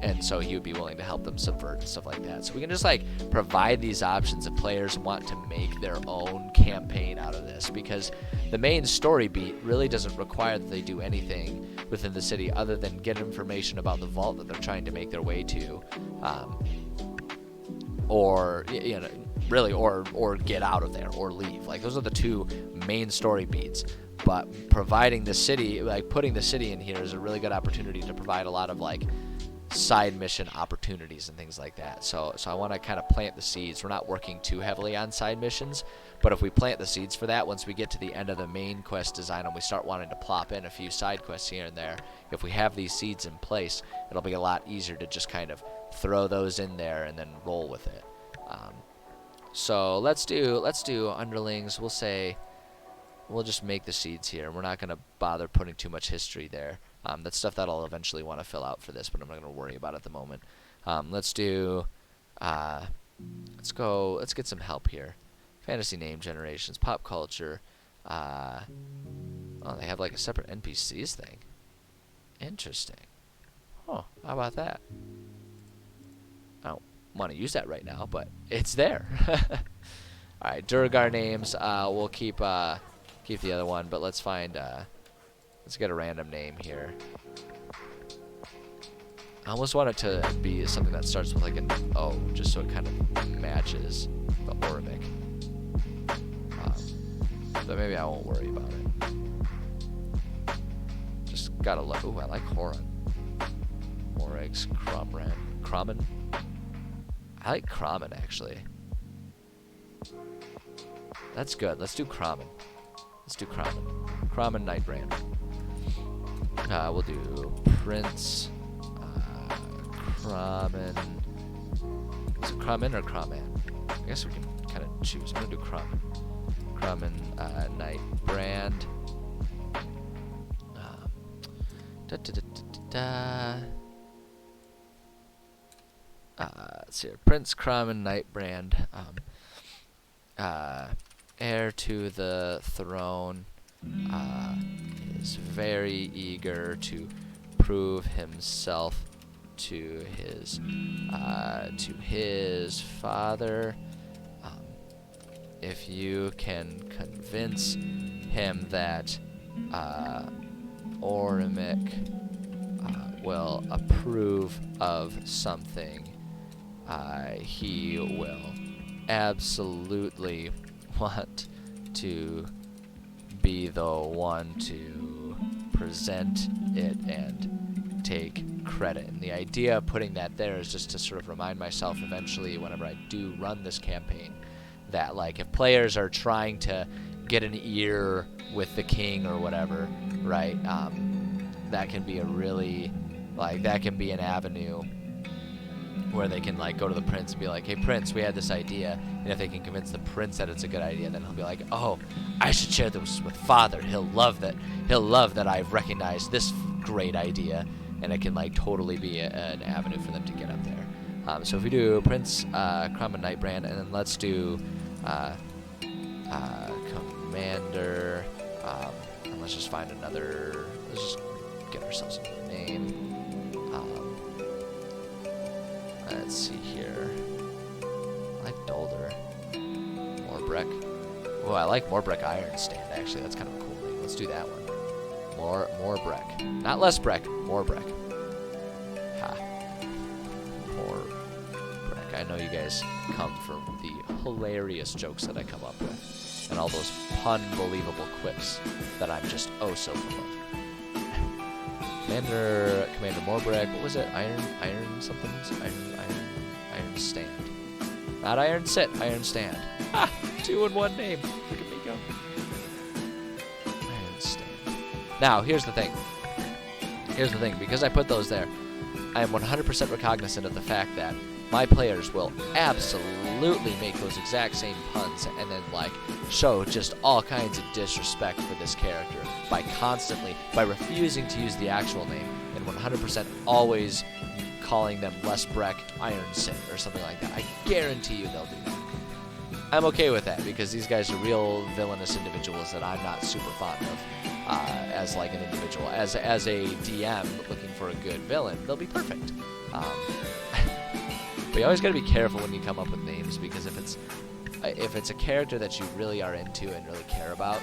And so he would be willing to help them subvert and stuff like that. So we can just like provide these options if players want to make their own campaign out of this, because the main story beat really doesn't require that they do anything within the city other than get information about the vault that they're trying to make their way to, or really, or get out of there or leave. Like those are the 2 main story beats. But providing the city, like putting the city in here, is a really good opportunity to provide a lot of like side mission opportunities and things like that. So I want to kind of plant the seeds. We're not working too heavily on side missions, but if we plant the seeds for that, once we get to the end of the main quest design and we start wanting to plop in a few side quests here and there, if we have these seeds in place, it'll be a lot easier to just kind of throw those in there and then roll with it. So let's do underlings. We'll just make the seeds here. We're not going to bother putting too much history there. That's stuff that I'll eventually want to fill out for this, but I'm not going to worry about it at the moment. Let's do, let's get some help here. Fantasy name generations, pop culture. Oh, they have like a separate NPCs thing. Interesting. Oh, how about that? I don't want to use that right now, but it's there. All right, Durgar names. We'll keep the other one, but let's find. Let's get a random name here. I almost want it to be something that starts with like an O, just so it kind of matches the Orimic. But maybe I won't worry about it. Just gotta look. Ooh, I like Horan. Morex, Kramen. I like Kramen actually. That's good. Let's do Kramen. Kramen Nightbrand. We'll do Prince. Kramen. Is it Kramen or Kraman? I guess we can kind of choose. I'm gonna do Kramen. Kramen Nightbrand. Let's see here. Prince Kramen Nightbrand. Heir to the throne. Is very eager to prove himself to his father. If you can convince him that Orimic will approve of something, he will absolutely want to be the one to present it and take credit. And the idea of putting that there is just to sort of remind myself eventually whenever I do run this campaign that like if players are trying to get an ear with the king or whatever, right, that can be a really, like, that can be an avenue where they can like go to the prince and be like, hey prince, we had this idea, and if they can convince the prince that it's a good idea, then he'll be like, oh, I should share this with father. He'll love that I've recognized this great idea, and it can like totally be an avenue for them to get up there. So if we do Prince Kramen Nightbrand, and then let's do Commander, and let's just find another, let's just get ourselves another name. Let's see here. I like Dolder. Morbreck. Oh, I like Morbreck Iron Stand, actually. That's kind of a cool name. Let's do that one. Morbreck. Not less Breck. Morbreck. Ha. Morbreck. I know you guys come from the hilarious jokes that I come up with. And all those unbelievable quips that I'm just oh so full of. Commander Morbreck, what was it? Iron something? Iron Stand. Not Iron Sit, Iron Stand. Ha! 2-in-1 name. Look at me go. Iron Stand. Now, here's the thing. Because I put those there, I am 100% recognizant of the fact that my players will absolutely make those exact same puns and then like show just all kinds of disrespect for this character by refusing to use the actual name and 100% always calling them Les Breck Iron Sit or something like that. I guarantee you they'll do that. I'm okay with that because these guys are real villainous individuals that I'm not super fond of as like an individual. As a DM looking for a good villain, they'll be perfect. But you always got to be careful when you come up with names, because if it's a character that you really are into and really care about,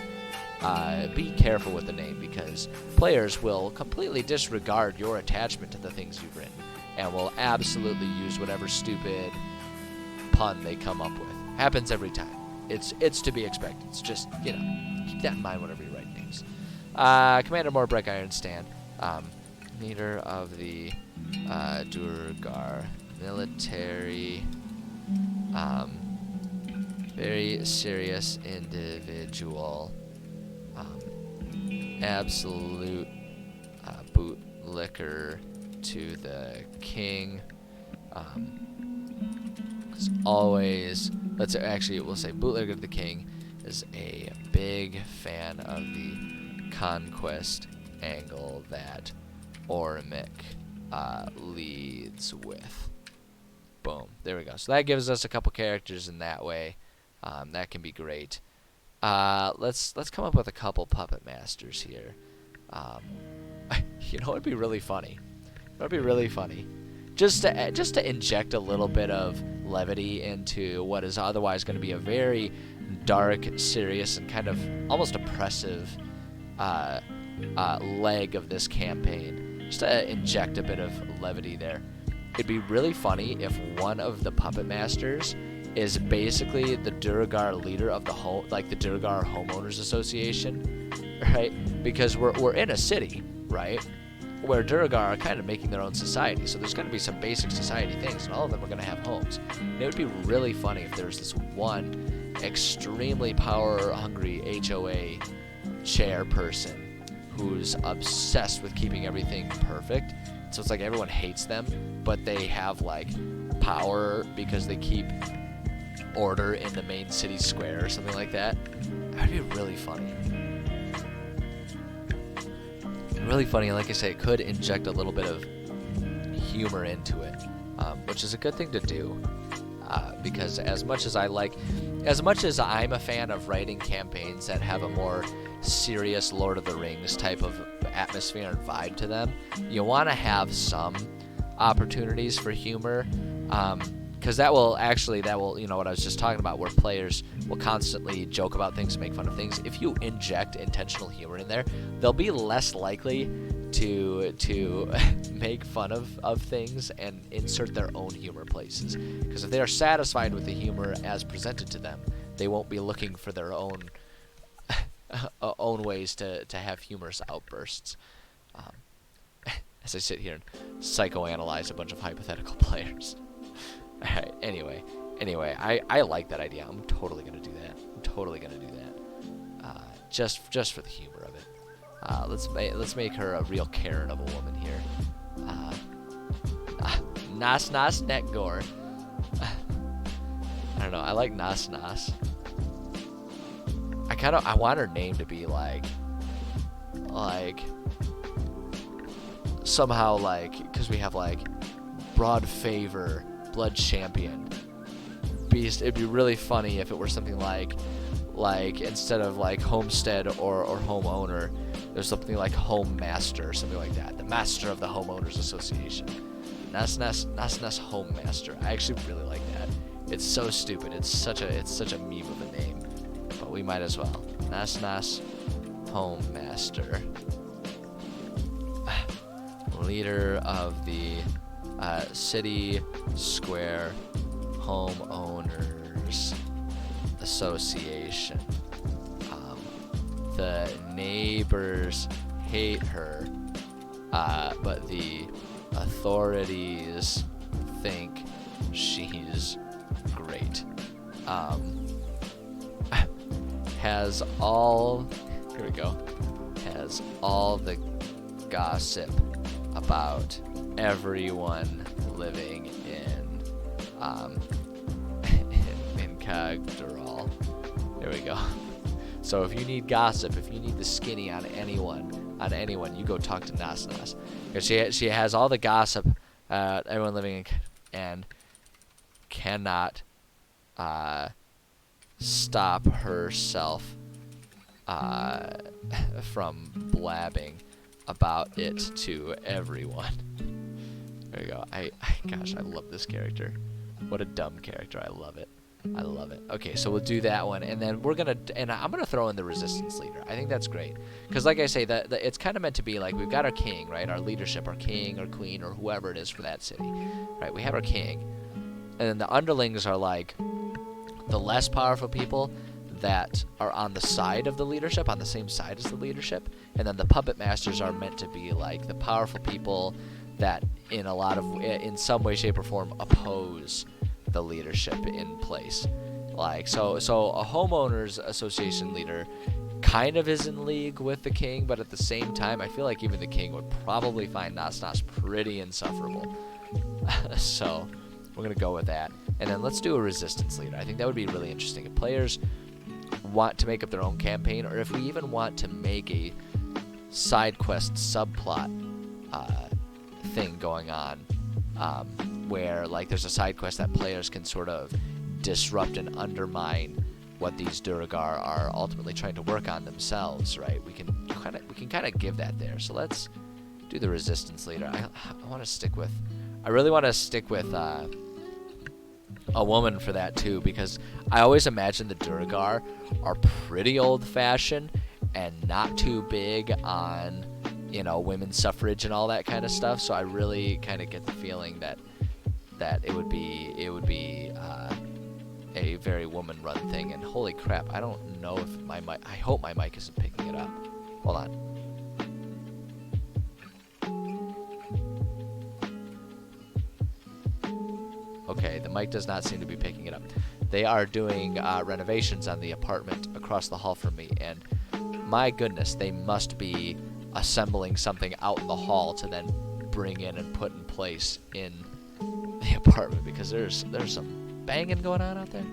be careful with the name, because players will completely disregard your attachment to the things you've written and will absolutely use whatever stupid pun they come up with. Happens every time. It's to be expected. It's just, keep that in mind whenever you write names. Commander Morbreck Iron Stand, leader of the Durgar military, very serious individual, absolute bootlicker to the king. Always, we'll say bootlicker to the king is a big fan of the conquest angle that Ormic leads with. Boom. There we go. So that gives us a couple characters in that way. That can be great. Let's come up with a couple puppet masters here. You know, it'd be really funny. It'd be really funny, just to inject a little bit of levity into what is otherwise going to be a very dark, serious, and kind of almost oppressive leg of this campaign. Just to inject a bit of levity there. It'd be really funny if one of the puppet masters is basically the Duergar leader of the the Duergar Homeowners Association, right? Because we're in a city, right, where Duergar are kind of making their own society. So there's going to be some basic society things, and all of them are going to have homes. And it would be really funny if there's this one extremely power-hungry HOA chairperson who's obsessed with keeping everything perfect. So it's like everyone hates them, but they have like power because they keep order in the main city square or something like that. That'd be really funny. Really funny, and like I say, it could inject a little bit of humor into it, which is a good thing to do. Because as much as I'm a fan of writing campaigns that have a more serious Lord of the Rings type of atmosphere and vibe to them, you want to have some opportunities for humor, because that will, you know what I was just talking about, where players will constantly joke about things, make fun of things. If you inject intentional humor in there, they'll be less likely to make fun of things and insert their own humor places. Because if they are satisfied with the humor as presented to them, they won't be looking for their own ways to have humorous outbursts. As I sit here and psychoanalyze a bunch of hypothetical players. Alright, anyway, I like that idea. I'm totally gonna do that. Just for the humor of it. Let's make her a real Karen of a woman here. Nas Neck Gore. I don't know. I like Nas. I want her name to be like somehow because we have Broad Favor, Blood Champion, Beast. It'd be really funny if it were something like instead of Homestead or Homeowner, there's something like Home Master or something like that. The Master of the Homeowners Association. Nas Home Master. I actually really like that. It's so stupid. It's such a meme of a name. But we might as well. Nas Home Master. Leader of the City Square Homeowners Association. The neighbors hate her, but the authorities think she's great. Has all the gossip about everyone living in Khagdural. There we go. So if you need gossip, if you need the skinny on anyone, you go talk to Nas. Because she has all the gossip, everyone living in, and cannot stop herself from blabbing about it to everyone. There you go. Gosh, I love this character. What a dumb character. I love it. Okay, so we'll do that one, and then I'm gonna throw in the resistance leader. I think that's great, because like I say, it's kind of meant to be like we've got our king, right? Our leadership, our king or queen or whoever it is for that city, right? We have our king, and then the underlings are like the less powerful people that are on the side of the leadership, on the same side as the leadership, and then the puppet masters are meant to be like the powerful people that in some way, shape, or form oppose the leadership in place. So a homeowners association leader kind of is in league with the king, but at the same time, I feel like even the king would probably find Nas pretty insufferable. So we're gonna go with that, and then let's do a resistance leader. I think that would be really interesting if players want to make up their own campaign, or if we even want to make a side quest subplot thing going on, where like there's a side quest that players can sort of disrupt and undermine what these Duragar are ultimately trying to work on themselves, right? We can kind of give that there. So let's do the resistance leader. I want to stick with, I really want to stick with a woman for that too, because I always imagine the Duragar are pretty old-fashioned and not too big on, you know, women's suffrage and all that kind of stuff. So I really kind of get the feeling that it would be a very woman-run thing. And holy crap, I don't know if my mic, I hope my mic isn't picking it up. Hold on. Okay, the mic does not seem to be picking it up. They are doing renovations on the apartment across the hall from me, and my goodness, they must be assembling something out in the hall to then bring in and put in place in the apartment, because there's some banging going on out there.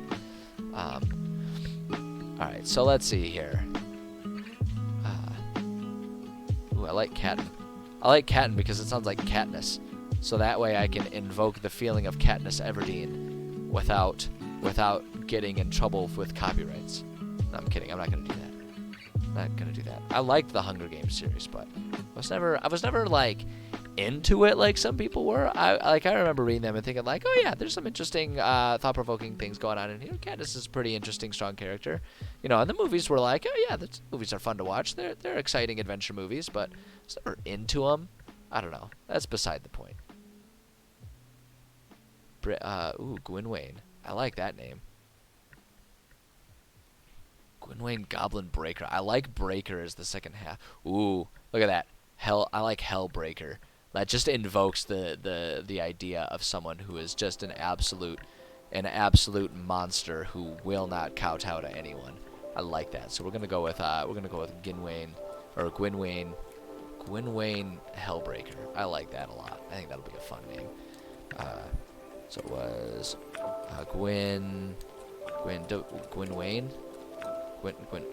Alright, so let's see here. Ooh, I like Catton. I like Catton because it sounds like Katniss. So that way I can invoke the feeling of Katniss Everdeen without getting in trouble with copyrights. No, I'm kidding. I'm not gonna do that. Not gonna do that. I liked the Hunger Games series, but I was never like into it like some people were. I remember reading them and thinking like, oh yeah, there's some interesting thought-provoking things going on in here. Katniss is a pretty interesting, strong character, you know. And the movies were like, oh yeah, the movies are fun to watch. They're exciting adventure movies, but I was never into them. I don't know. That's beside the point. Ooh, Gwynwayn. I like that name. Gwynwayn Goblin Breaker. I like Breaker as the second half. Ooh, look at that. I like Hellbreaker. That just invokes the idea of someone who is just an absolute monster who will not kowtow to anyone. I like that. So we're gonna go with Gwynwayn Hellbreaker. I like that a lot. I think that'll be a fun name. So it was Gwynwayn.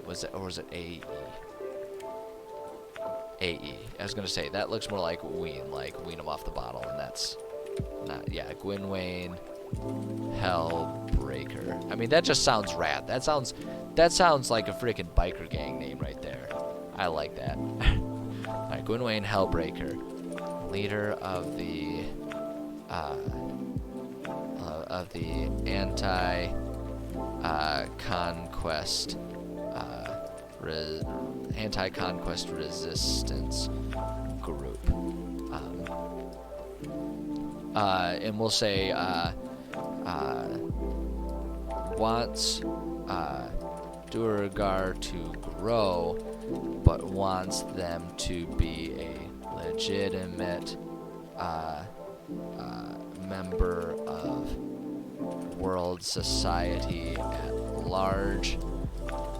Was it, or was it A-E? A-E. I was gonna say that looks more like wean them off the bottle, and that's not. Yeah, Gwynwayn Hellbreaker. I mean, that just sounds rad. That sounds like a freaking biker gang name right there. I like that. All right, Gwynwayn Hellbreaker, leader of the anti-conquest resistance group, and we'll say wants Duragar to grow, but wants them to be a legitimate member of world society at large,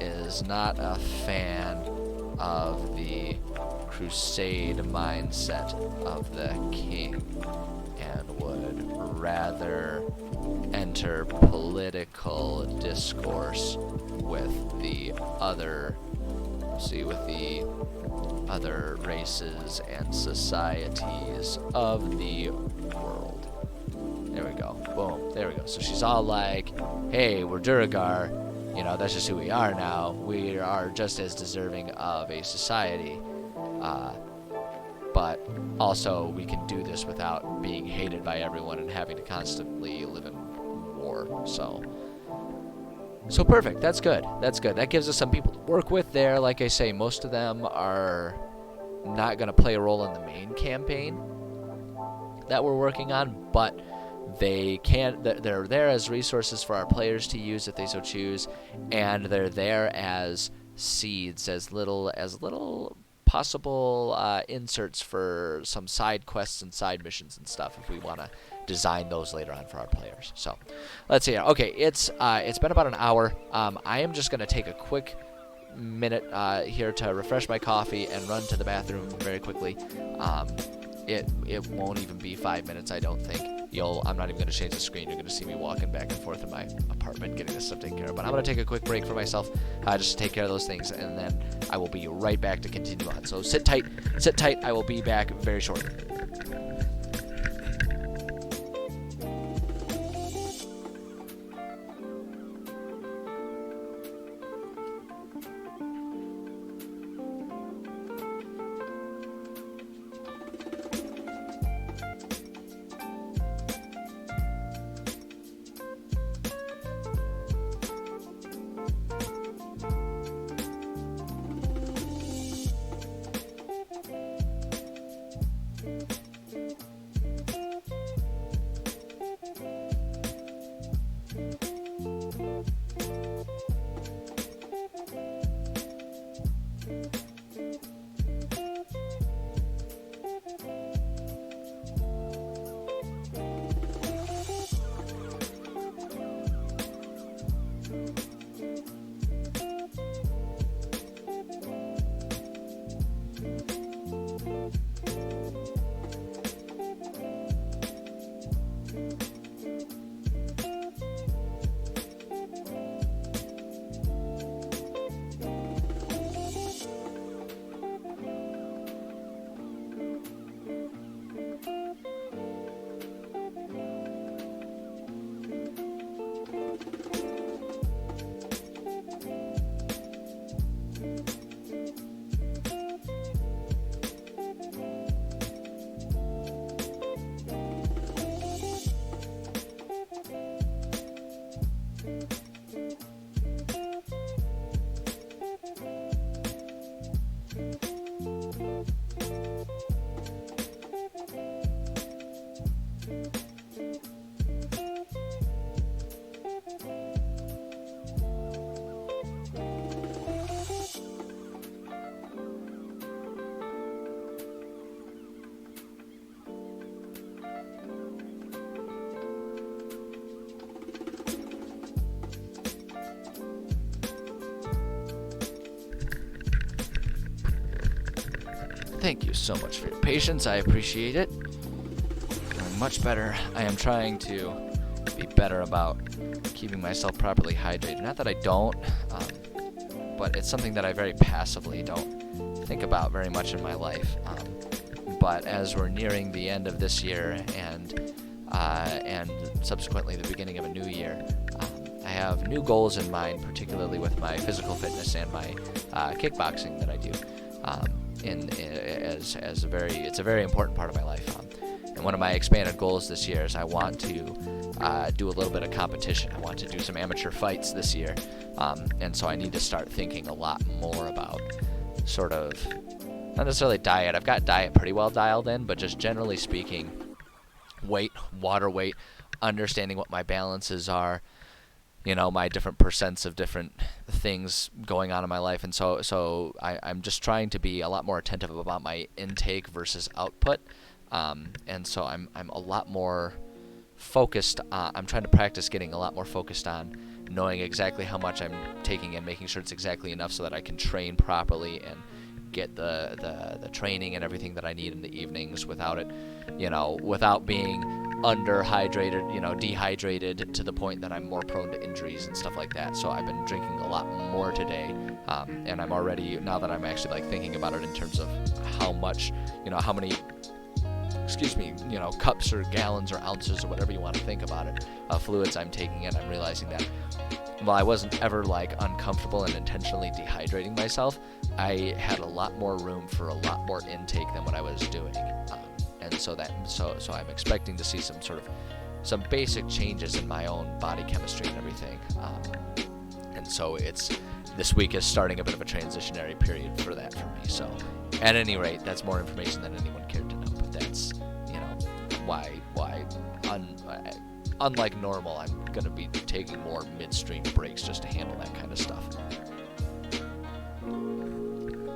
is not a fan of the crusade mindset of the king, and would rather enter political discourse with the other races and societies of the world. There we go. Boom. There we go. So she's all like, hey, we're Duragar. You know, that's just who we are now. We are just as deserving of a society. But also, we can do this without being hated by everyone and having to constantly live in war. So perfect. That's good. That's good. That gives us some people to work with there. Like I say, most of them are not going to play a role in the main campaign that we're working on, but they're there as resources for our players to use if they so choose, and they're there as seeds, as little possible inserts for some side quests and side missions and stuff if we want to design those later on for our players. So let's see. Okay, it's been about an hour. I am just going to take a quick minute here to refresh my coffee and run to the bathroom very quickly. it won't even be 5 minutes, I don't think. I'm not even going to change the screen. You're going to see me walking back and forth in my apartment getting this stuff taken care of. But I'm going to take a quick break for myself, just to take care of those things, and then I will be right back to continue on. So sit tight. I will be back very shortly. Thank you so much for your patience. I appreciate it. I'm much better. I am trying to be better about keeping myself properly hydrated. Not that I don't, but it's something that I very passively don't think about very much in my life. But as we're nearing the end of this year and subsequently the beginning of a new year, I have new goals in mind, particularly with my physical fitness and my kickboxing that I do. It's a very important part of my life. And one of my expanded goals this year is I want to do a little bit of competition. I want to do some amateur fights this year, and so I need to start thinking a lot more about sort of, not necessarily diet. I've got diet pretty well dialed in, but just generally speaking, weight, water weight, understanding what my balances are, my different percents of different things going on in my life. And so I'm just trying to be a lot more attentive about my intake versus output. And so I'm a lot more focused on, I'm trying to practice getting a lot more focused on knowing exactly how much I'm taking and making sure it's exactly enough so that I can train properly and get the training and everything that I need in the evenings without it, without being underhydrated, dehydrated to the point that I'm more prone to injuries and stuff like that. So I've been drinking a lot more today, and I'm already, now that I'm actually thinking about it in terms of how much, how many, cups or gallons or ounces or whatever you want to think about it, fluids I'm taking in, I'm realizing that while I wasn't ever uncomfortable and intentionally dehydrating myself, I had a lot more room for a lot more intake than what I was doing. And so I'm expecting to see some basic changes in my own body chemistry and everything. And so this week is starting a bit of a transitionary period for that for me. So at any rate, that's more information than anyone cared to know. But that's, why unlike normal, I'm going to be taking more midstream breaks just to handle that kind of stuff.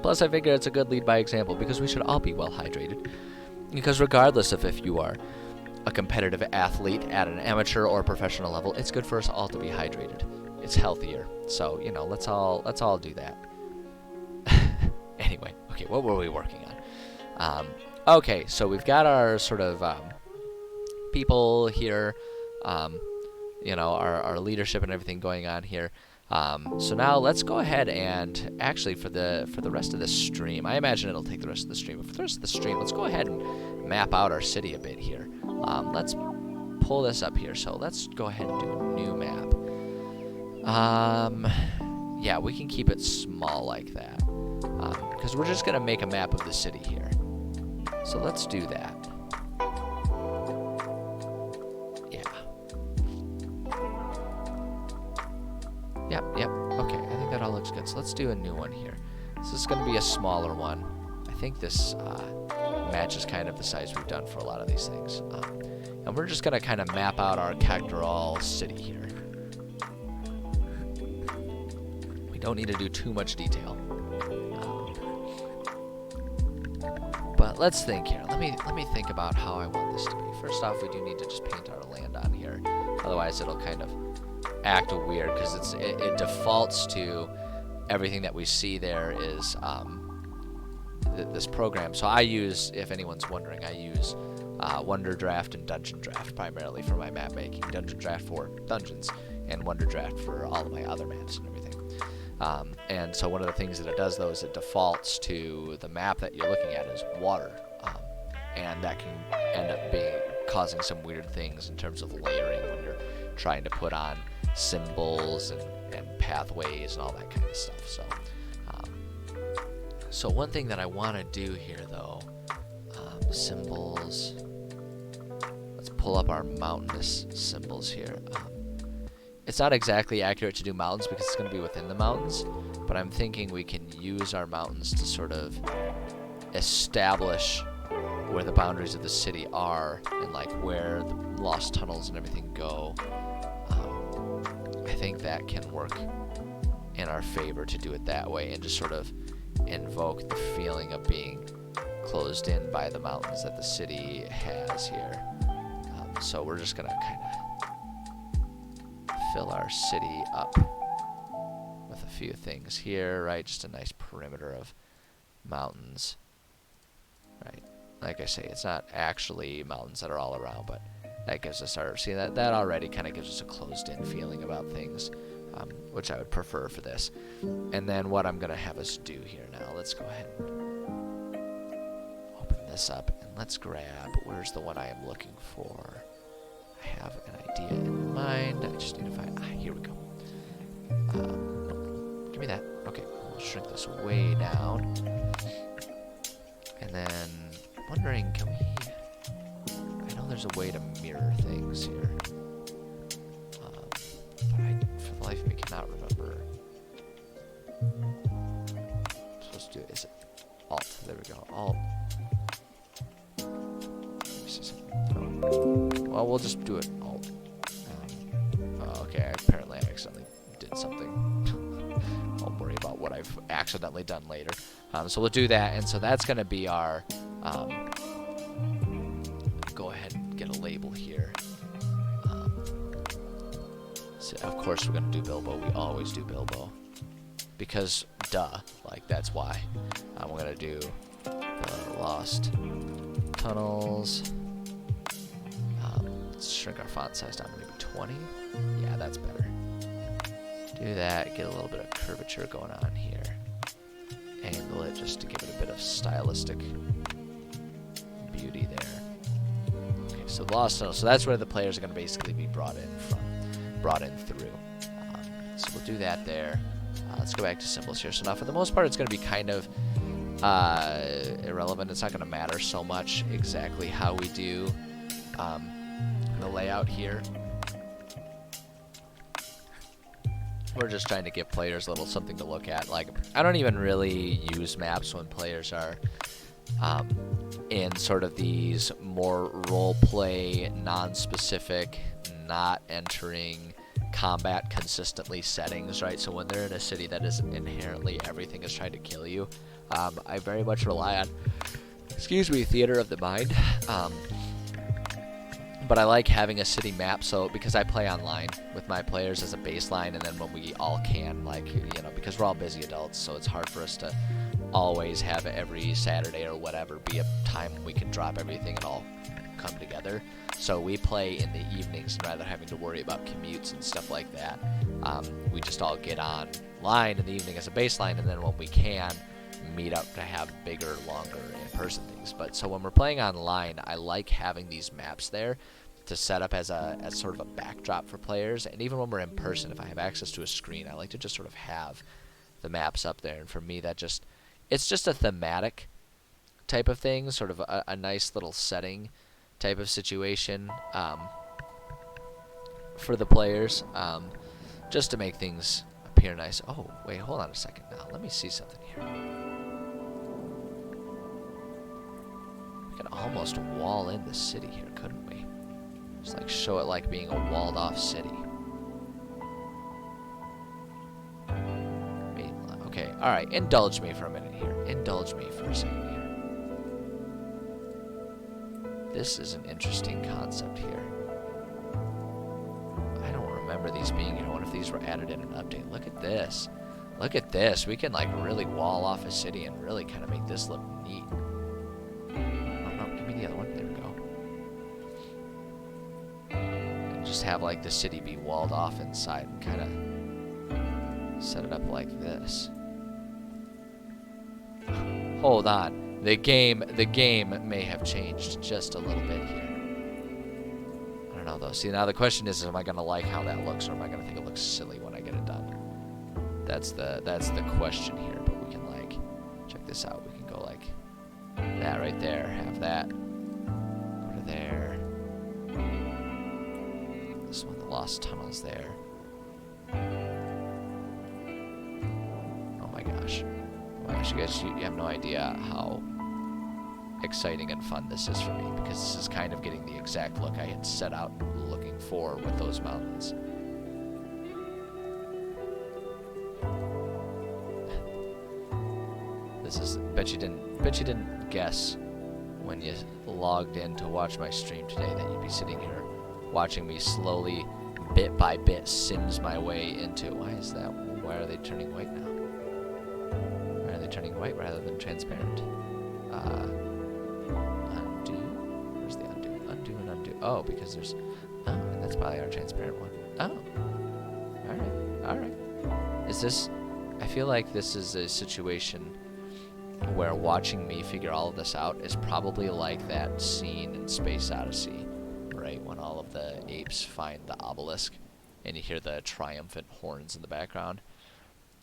Plus, I figure it's a good lead by example because we should all be well hydrated. Because regardless of if you are a competitive athlete at an amateur or professional level, it's good for us all to be hydrated. It's healthier. So, let's all do that. Anyway, okay, what were we working on? Okay, so we've got our sort of people here, you know, our leadership and everything going on here. So now let's go ahead and actually for the rest of this stream, I imagine it'll take the rest of the stream, but for the rest of the stream, let's go ahead and map out our city a bit here. Let's pull this up here. So let's go ahead and do a new map. Yeah, we can keep it small like that, because we're just gonna make a map of the city here. So let's do that. Yep. Okay, I think that all looks good. So let's do a new one here. This is going to be a smaller one. I think this matches kind of the size we've done for a lot of these things. And we're just going to kind of map out our Khagdural city here. We don't need to do too much detail. But let's think here. Let me think about how I want this to be. First off, we do need to just paint our land on here. Otherwise, it'll kind of act weird because it defaults to everything that we see there is this program. So I use, if anyone's wondering, I use Wonder Draft and Dungeon Draft primarily for my map making. Dungeon Draft for dungeons and Wonder Draft for all of my other maps and everything. And so one of the things that it does though is it defaults to the map that you're looking at is water, and that can end up causing some weird things in terms of layering when you're trying to put on symbols and pathways and all that kind of stuff. So one thing that I want to do here though, symbols, let's pull up our mountainous symbols here. It's not exactly accurate to do mountains because it's going to be within the mountains, but I'm thinking we can use our mountains to sort of establish where the boundaries of the city are and like where the lost tunnels and everything go. I think that can work in our favor to do it that way and just sort of invoke the feeling of being closed in by the mountains that the city has here. So we're just going to kind of fill our city up with a few things here, right? Just a nice perimeter of mountains, right? Like I say, it's not actually mountains that are all around, but that gives us our, see that already kind of gives us a closed-in feeling about things, which I would prefer for this. And then what I'm going to have us do here now, let's go ahead and open this up, and let's grab, where's the one I am looking for? I have an idea in mind, I just need to find, here we go. Give me that. Okay, we'll shrink this way down. And then, wondering, can we, I know there's a way to mirror things here, but I, for the life of me, cannot remember. I'm supposed to do, is it Alt? There we go, Alt. Let me see something. Oh. Well, we'll just do it Alt. Oh, okay, apparently I accidentally did something. I'll worry about what I've accidentally done later. So we'll do that, and so that's going to be our, go ahead and get a label here. So of course we're going to do Bilbo. We always do Bilbo. Because, duh, like, that's why. We're going to do Lost Tunnels. Let's shrink our font size down to maybe 20. Yeah, that's better. Do that, get a little bit of curvature going on here. Angle it just to give it a bit of stylistic beauty there. Okay, so Lost Tunnel. So that's where the players are going to basically be brought in through. So we'll do that there. Let's go back to symbols here. So now for the most part, it's going to be kind of irrelevant. It's not going to matter so much exactly how we do the layout here. We're just trying to give players a little something to look at. Like, I don't even really use maps when players are in sort of these more role-play, non-specific, not entering combat consistently settings, right? So when they're in a city that isn't inherently everything is trying to kill you, I very much rely on, theater of the mind. But I like having a city map, so because I play online with my players as a baseline, and then when we all can, like, you know, because we're all busy adults, so it's hard for us to always have every Saturday or whatever be a time when we can drop everything and all come together. So we play in the evenings, and rather than having to worry about commutes and stuff like that, we just all get online in the evening as a baseline, and then when we can, meet up to have bigger, longer in-person things. But so when we're playing online, I like having these maps there to set up as sort of a backdrop for players. And even when we're in person, if I have access to a screen, I like to just sort of have the maps up there. And for me, it's just a thematic type of thing, sort of a nice little setting type of situation for the players, just to make things appear nice. Oh, wait, hold on a second now. Let me see something here. We could almost wall in the city here, couldn't we? Just like show it like being a walled off city. Okay, alright, indulge me for a minute here. Indulge me for a second here. This is an interesting concept here. I don't remember these being here. I wonder if these were added in an update. Look at this. Look at this. We can like really wall off a city and really kind of make this look neat. Oh no, give me the other one. There we go. And just have like the city be walled off inside and kind of set it up like this. Hold on. The game may have changed just a little bit here. I don't know though. See, now the question is, am I gonna like how that looks, or am I gonna think it looks silly when I get it done? That's the question here. But we can like check this out. We can go like that right there. Have that. Go to there. This one, the Lost Tunnels there. Oh my gosh. Oh my gosh, you guys, you have no idea how exciting and fun this is for me, because this is kind of getting the exact look I had set out looking for with those mountains. This is, bet you didn't guess when you logged in to watch my stream today that you'd be sitting here watching me slowly, bit by bit, Sims my way into, why is that? Why are they turning white now? Why are they turning white rather than transparent? Undo. Where's the undo? Undo and undo. Oh, because there's, oh, and that's probably our transparent one. Oh. Alright. Is this, I feel like this is a situation where watching me figure all of this out is probably like that scene in Space Odyssey, right, when all of the apes find the obelisk and you hear the triumphant horns in the background.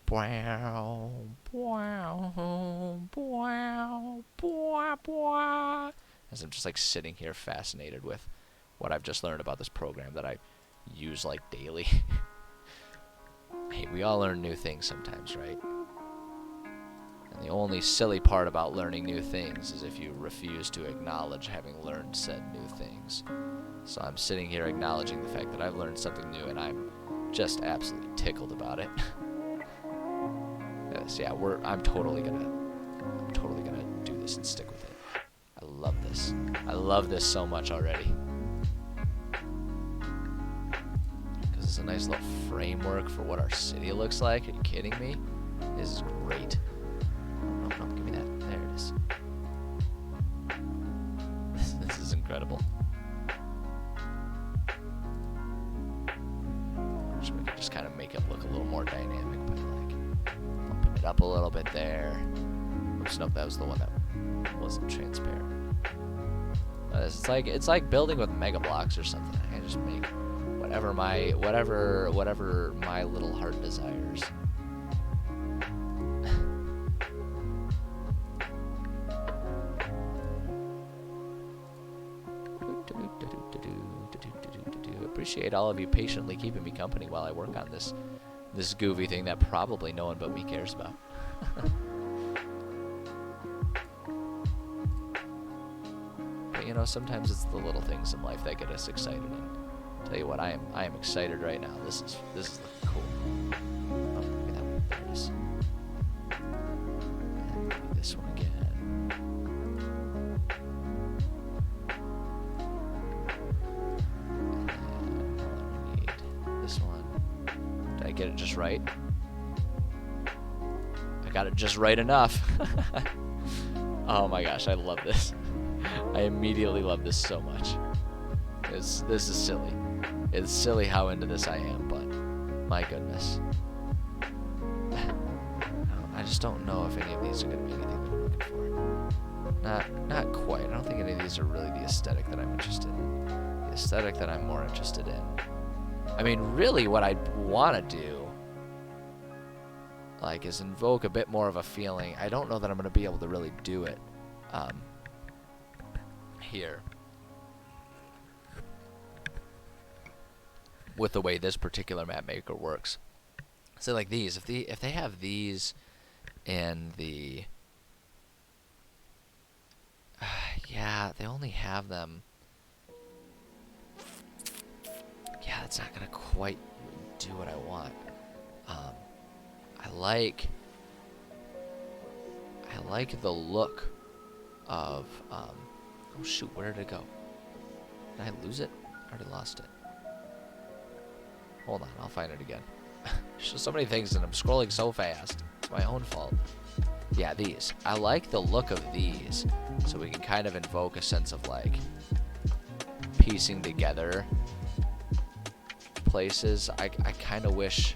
Bow, bow, bow, bow, bow. As I'm just like sitting here fascinated with what I've just learned about this program that I use like daily. Hey, we all learn new things sometimes, right? And the only silly part about learning new things is if you refuse to acknowledge having learned said new things. So I'm sitting here acknowledging the fact that I've learned something new, and I'm just absolutely tickled about it. Yes, yeah, I'm totally gonna do this and stick with it. I love this. I love this so much already. Because it's a nice little framework for what our city looks like. Are you kidding me? This is great. No, give me that. There it is. This is incredible. We can just kind of make it look a little more dynamic by like bumping it up a little bit there. Oops, nope, that was the one that wasn't transparent. It's like building with Mega Blocks or something. I just make whatever my little heart desires. Appreciate all of you patiently keeping me company while I work on this goofy thing that probably no one but me cares about. But you know, sometimes it's the little things in life that get us excited. And tell you what, I am excited right now. This is looking cool. Oh, look at that one. There it is. And maybe this one again. Get it just right. I got it just right enough. Oh my gosh, I love this. I immediately love this so much. This is silly. It's silly how into this I am, but my goodness. I just don't know if any of these are going to be anything that I'm looking for. Not quite. I don't think any of these are really the aesthetic that I'm interested in. The aesthetic that I'm more interested in. I mean, really what I want to do, like, is invoke a bit more of a feeling. I don't know that I'm going to be able to really do it here with the way this particular map maker works. So like these, if they have these in the yeah, they only have them. Yeah, that's not gonna quite do what I want. I like the look of oh shoot, where did it go? Did I lose it? I already lost it. Hold on, I'll find it again. There's just so many things and I'm scrolling so fast. It's my own fault. Yeah, these. I like the look of these. So we can kind of invoke a sense of like piecing together places. I kind of wish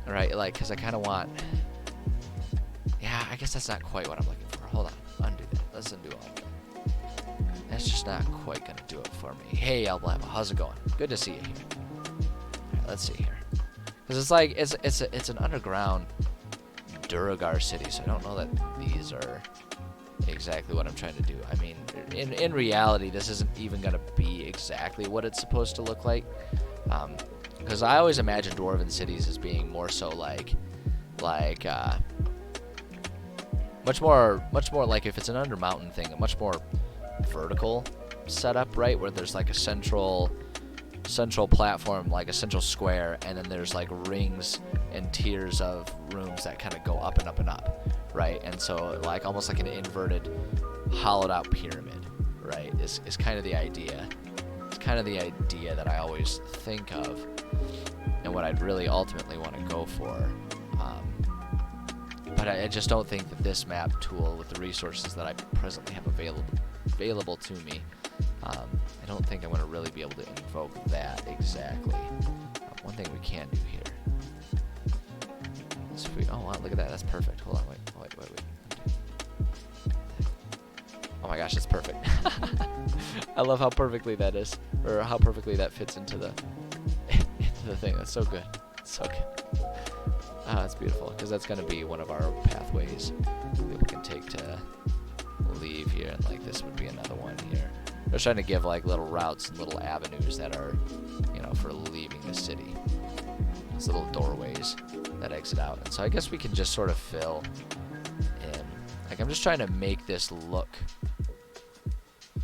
right, like, because I kind of want, yeah, I guess that's not quite what I'm looking for. Hold on, undo that. Let's undo all of that. That's just not quite going to do it for me. Hey, Elblabba, how's it going? Good to see you here. All right, let's see here. Because it's like, it's an underground Duragar city, so I don't know that these are exactly what I'm trying to do. I mean, in reality, this isn't even going to be exactly what it's supposed to look like. Because I always imagine dwarven cities as being more so like much more like, if it's an Undermountain thing, a much more vertical setup, right? Where there's like a central platform, like a central square, and then there's like rings and tiers of rooms that kind of go up and up and up, right? And so like almost like an inverted, hollowed out pyramid, right? Is kind of the idea. It's kind of the idea that I always think of, and what I'd really ultimately want to go for. But I just don't think that this map tool, with the resources that I presently have available to me, I don't think I'm going to really be able to invoke that exactly. One thing we can do here is if we, oh wow, look at that, that's perfect. Hold on, wait. Oh my gosh, it's perfect. I love how perfectly that is, or how perfectly that fits into the thing. That's so good. So good. That's beautiful, because that's going to be one of our pathways people can take to leave here, and like this would be another one here. They're trying to give like little routes and little avenues that are, you know, for leaving the city. These little doorways that exit out. And so I guess we can just sort of fill in. Like, I'm just trying to make this look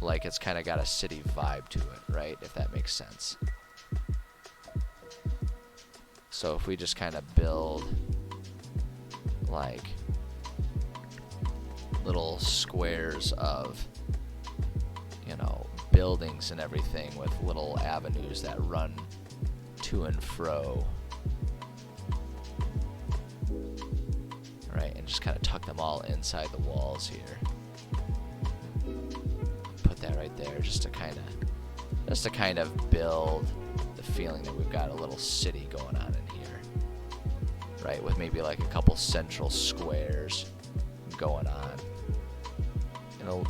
like it's kind of got a city vibe to it, right? If that makes sense. So if we just kind of build like little squares of, you know, buildings and everything with little avenues that run to and fro, right? And just kind of tuck them all inside the walls here. Put that right there just to kind of build the feeling that we've got a little city going on in here, right? With maybe like a couple central squares going on.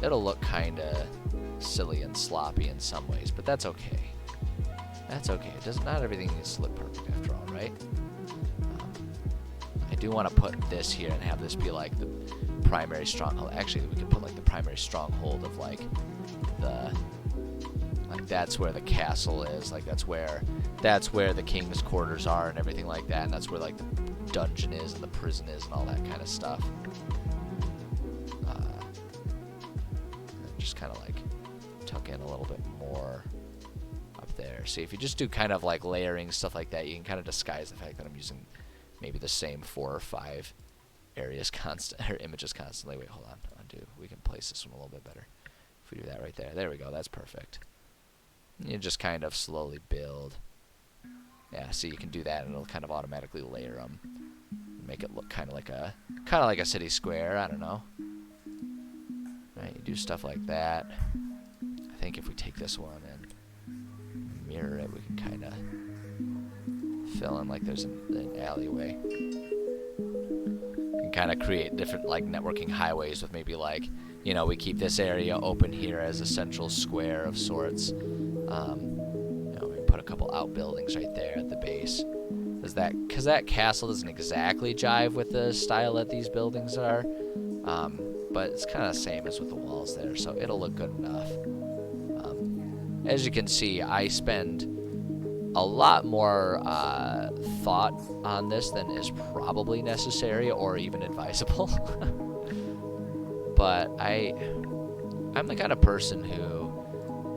It'll look kind of silly and sloppy in some ways, but that's okay. That's okay. Not everything needs to look perfect after all, right? I do want to put this here and have this be like the primary stronghold. Actually, we could put like the primary stronghold of like that's where the castle is. Like that's where the king's quarters are and everything like that. And that's where like the dungeon is and the prison is and all that kind of stuff. Just kind of like tuck in a little bit more up there. See, if you just do kind of like layering stuff like that, you can kind of disguise the fact that I'm using maybe the same 4 or 5 areas or images constantly. Wait, hold on. Undo. We can place this one a little bit better. If we do that right there. There we go. That's perfect. You just kind of slowly build Yeah, see, you can do that, and it'll kind of automatically layer them, make it look kind of like a city square. I don't know. Right, you do stuff like that. I think if we take this one and mirror it, we can kind of fill in like there's an alleyway. You can kind of create different like networking highways with maybe like, you know, we keep this area open here as a central square of sorts. You know, we put a couple outbuildings right there at the base. Because that castle doesn't exactly jive with the style that these buildings are. But it's kind of the same as with the walls there, so it'll look good enough. As you can see, I spend a lot more thought on this than is probably necessary or even advisable. But I'm the kind of person who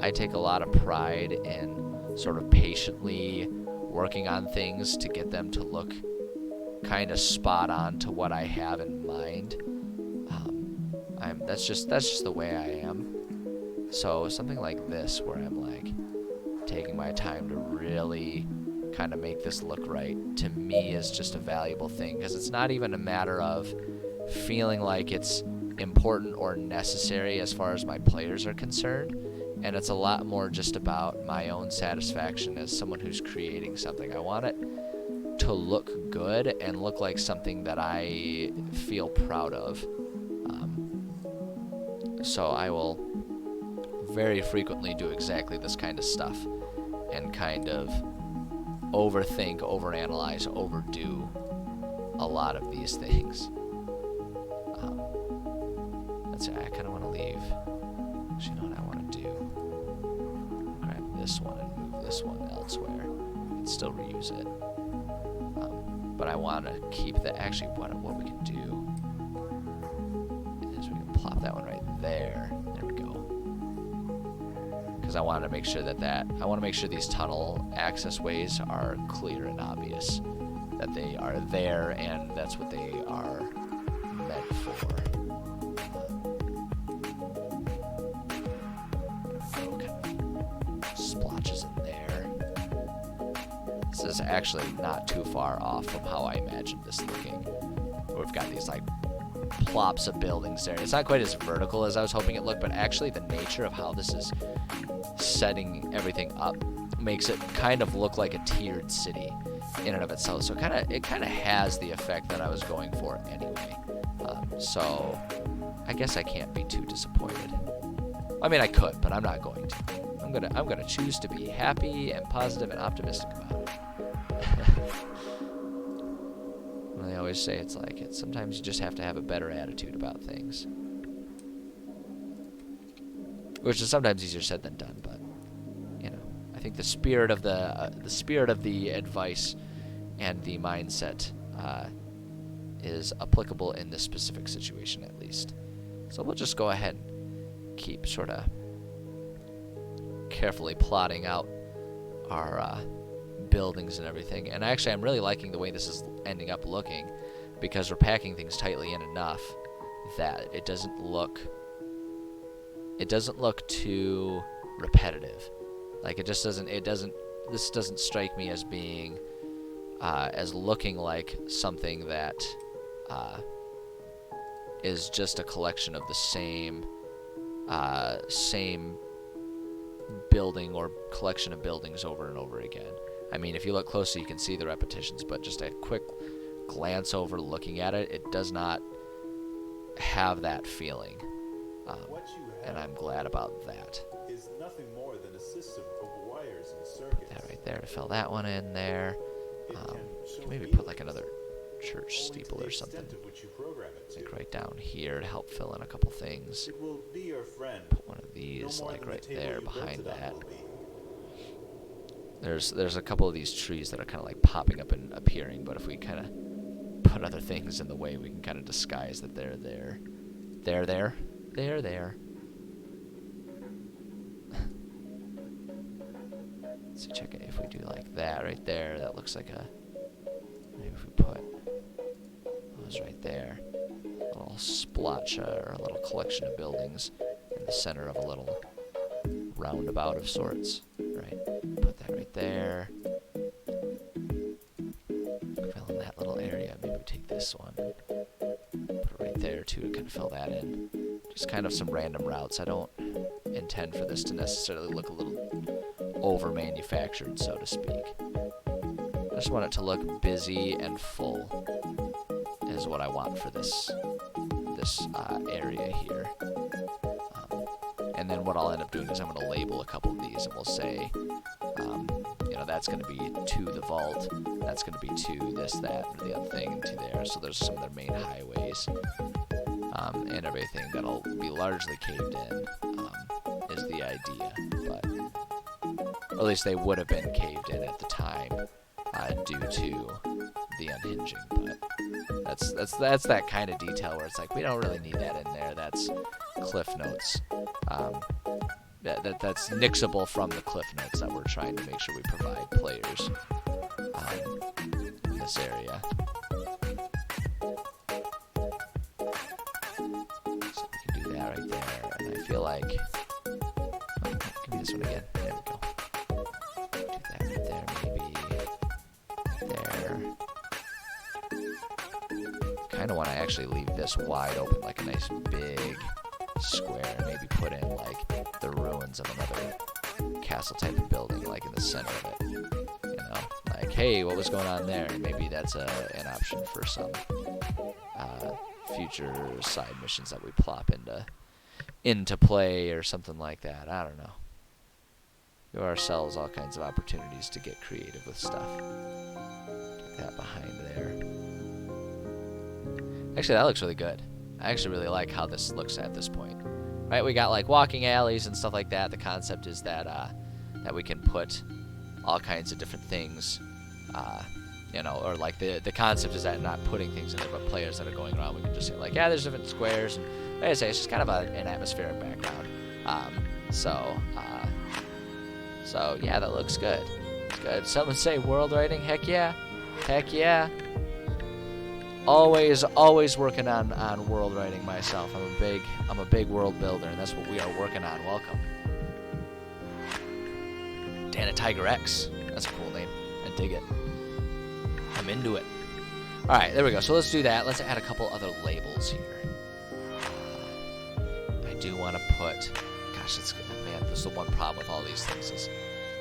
I take a lot of pride in sort of patiently working on things to get them to look kind of spot on to what I have in mind. That's just the way I am. So something like this, where I'm like taking my time to really kind of make this look right, to me is just a valuable thing, because it's not even a matter of feeling like it's important or necessary as far as my players are concerned, and it's a lot more just about my own satisfaction as someone who's creating something. I want it to look good and look like something that I feel proud of. So I will very frequently do exactly this kind of stuff and kind of overthink, overanalyze, overdo a lot of these things. That's it. I kind of want to leave. Actually, you know what I want to do? Grab this one and move this one elsewhere. And still reuse it. But I want to keep the... Actually, what we can do is we can plop that one right there. There we go. Because I want to make sure I want to make sure these tunnel access ways are clear and obvious. That they are there and that's what they are meant for. Splotches in there. This is actually not too far off from how I imagined this looking. We've got these like plops of buildings there. It's not quite as vertical as I was hoping it looked, but actually the nature of how this is setting everything up makes it kind of look like a tiered city in and of itself. So it kind of has the effect that I was going for anyway. So I guess I can't be too disappointed. I mean, I could, but I'm not going to. I'm gonna choose to be happy and positive and optimistic about it. They always say it's sometimes you just have to have a better attitude about things, which is sometimes easier said than done. But you know, I think the spirit of the advice and the mindset is applicable in this specific situation, at least. So we'll just go ahead and keep sort of carefully plotting out our buildings and everything. And actually, I'm really liking the way this is ending up looking, because we're packing things tightly in enough that it doesn't look too repetitive. Like this doesn't strike me as being as looking like something that is just a collection of the same building or collection of buildings over and over again. I mean, if you look closely, you can see the repetitions, but just a quick glance over looking at it, it does not have that feeling. And I'm glad about that. Is nothing more than a system of wires and circuits. Put that right there to fill that one in there. Maybe put like another church steeple or something. Like right down here to help fill in a couple things. It will be your friend. Put one of these like right there behind that. There's a couple of these trees that are kind of like popping up and appearing, but if we kind of put other things in the way, we can kind of disguise that they're there. They're there. They're there. Let's see, check it. If we do like that right there, that looks like a... Maybe if we put those right there. A little splotch or a little collection of buildings in the center of a little roundabout of sorts. Right. Put that right there. we take this one, put it right there too to kind of fill that in. Just kind of some random routes. I don't intend for this to necessarily look a little over-manufactured, so to speak. I just want it to look busy and full is what I want for this area here. And then what I'll end up doing is I'm going to label a couple of these, and we'll say, you know, that's going to be to the vault, that's going to be to this, that, or the other thing, and to there. So there's some of their main highways, and everything that'll be largely caved in, is the idea. But or at least they would have been caved in at the time, due to the unhinging. But that's that kind of detail where it's like, we don't really need that in there. That's cliff notes. That's nixable from the cliff notes that we're trying to make sure we provide players in this area. So we can do that right there, and I feel like, oh, give me this one again. There we go. Do that right there, maybe there. Kind of want to actually leave this wide open, like a nice big square, and maybe put in like the ruins of another castle type of building, like in the center of it. You know, like, hey, what was going on there? Maybe that's an option for some future side missions that we plop into play or something like that. I don't know. Give ourselves all kinds of opportunities to get creative with stuff. Put that behind there. Actually, that looks really good. I actually really like how this looks at this point. Right, we got like walking alleys and stuff like that. The concept is that that we can put all kinds of different things, you know, or like the concept is that not putting things in there, but players that are going around, we can just say like, yeah, there's different squares, and like I say, it's just kind of an atmospheric background. So yeah, that looks good. It's good. Someone say world writing. Heck yeah, heck yeah. Always working on world writing myself. I'm a big world builder, and that's what we are working on. Welcome. Dana Tiger X. That's a cool name. I dig it. I'm into it. All right, there we go. So let's do that. Let's add a couple other labels here. I do want to put. Gosh, it's man. This is the one problem with all these things is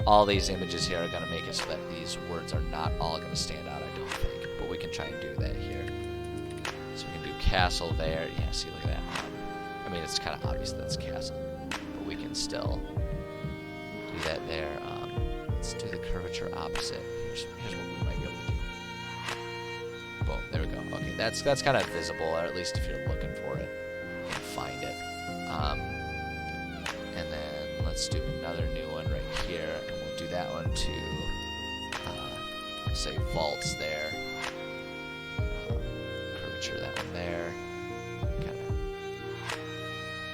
all these images here are going to make it so that these words are not all going to stand out. I don't think, but we can try and do that here. So we can do castle there. Yeah, see, look at that. I mean, it's kind of obvious that it's castle, but we can still do that there. Let's do the curvature opposite. Here's what we might be able to do. Boom, there we go. Okay, that's kind of visible, or at least if you're looking for it, you can find it. And then let's do another new one right here, and we'll do that one to say vaults there. Curvature that one there. Kind of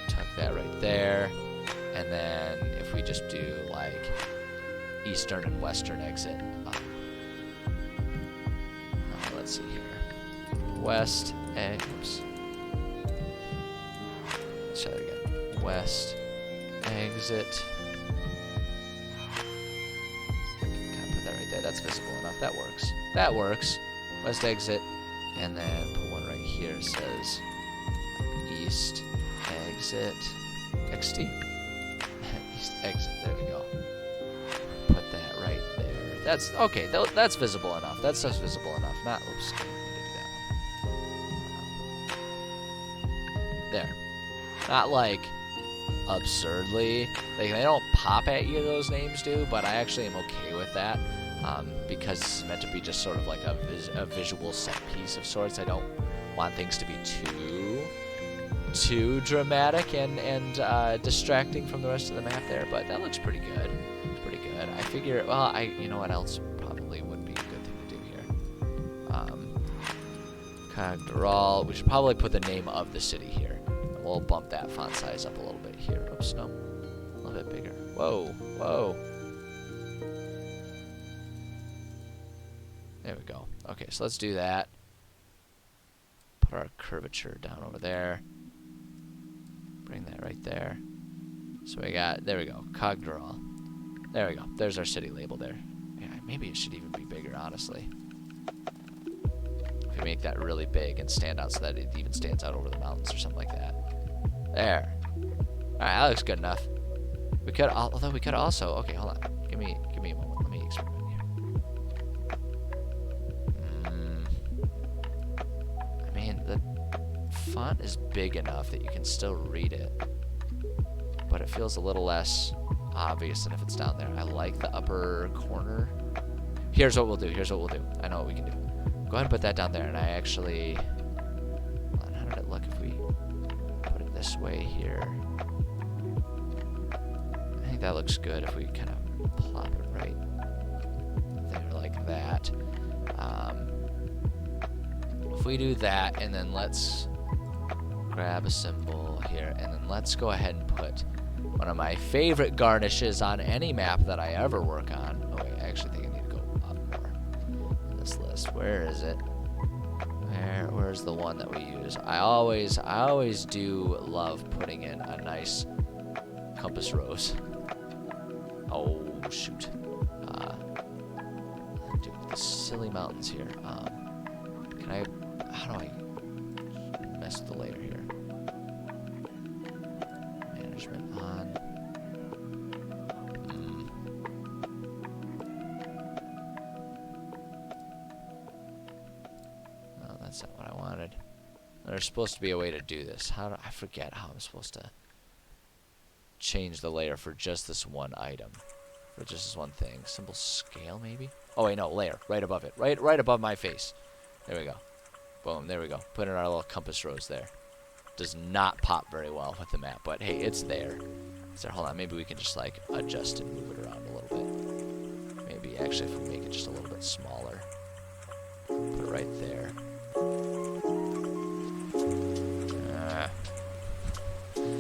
tuck that right there, and then if we just do like eastern and western exit. Let's see here. West, oops. Let's try that again. West, exit. Kind of put that right there. That's visible enough. That works. That works. West exit, and then put one right here. It says east exit. XT. East exit. There we go. Put that right there. That's okay. That's visible enough. That's just visible enough. Not oops. I need to do that one. There. Not like absurdly. Like they don't pop at you. Those names do, but I actually am okay with that because it's meant to be just sort of like a visual set piece of sorts. I don't want things to be too dramatic and distracting from the rest of the map there, but that looks pretty good. It's pretty good. I figure, well, you know what else probably would be a good thing to do here? Khagdural. We should probably put the name of the city here. And we'll bump that font size up a little bit here. Oops, no. A little bit bigger. Whoa, whoa. There we go. Okay, so let's do that. Put our curvature down over there. Bring that right there. So we got, there we go, Khagdural. There we go. There's our city label there. Yeah, maybe it should even be bigger, honestly. If we make that really big and stand out so that it even stands out over the mountains or something like that. There. Alright, that looks good enough. We could, although we could also, okay, hold on. Give me a moment. Let me experiment here. I mean, the font is big enough that you can still read it, but it feels a little less obvious than if it's down there. I like the upper corner. Here's what we'll do. I know what we can do. Go ahead and put that down there, and I actually... Hold on, how did it look if we put it this way here? I think that looks good if we kind of plop it right there like that. If we do that, and then let's grab a symbol here, and then let's go ahead and put one of my favorite garnishes on any map that I ever work on. Oh wait, I actually think I need to go up more in this list. Where is it? Where's the one that we use? I always do love putting in a nice compass rose. Oh shoot. Dude, the silly mountains here. How do I mess with the layer here? Management on. No, that's not what I wanted. There's supposed to be a way to do this. I forget how I'm supposed to change the layer for just this one item. For just this one thing. Symbol scale, maybe? Oh, wait, no, layer. Right above it. Right above my face. There we go. Boom, there we go. Put in our little compass rose there. Does not pop very well with the map, but hey, it's there. So hold on, maybe we can just like adjust and move it around a little bit. Maybe actually if we make it just a little bit smaller. Put it right there.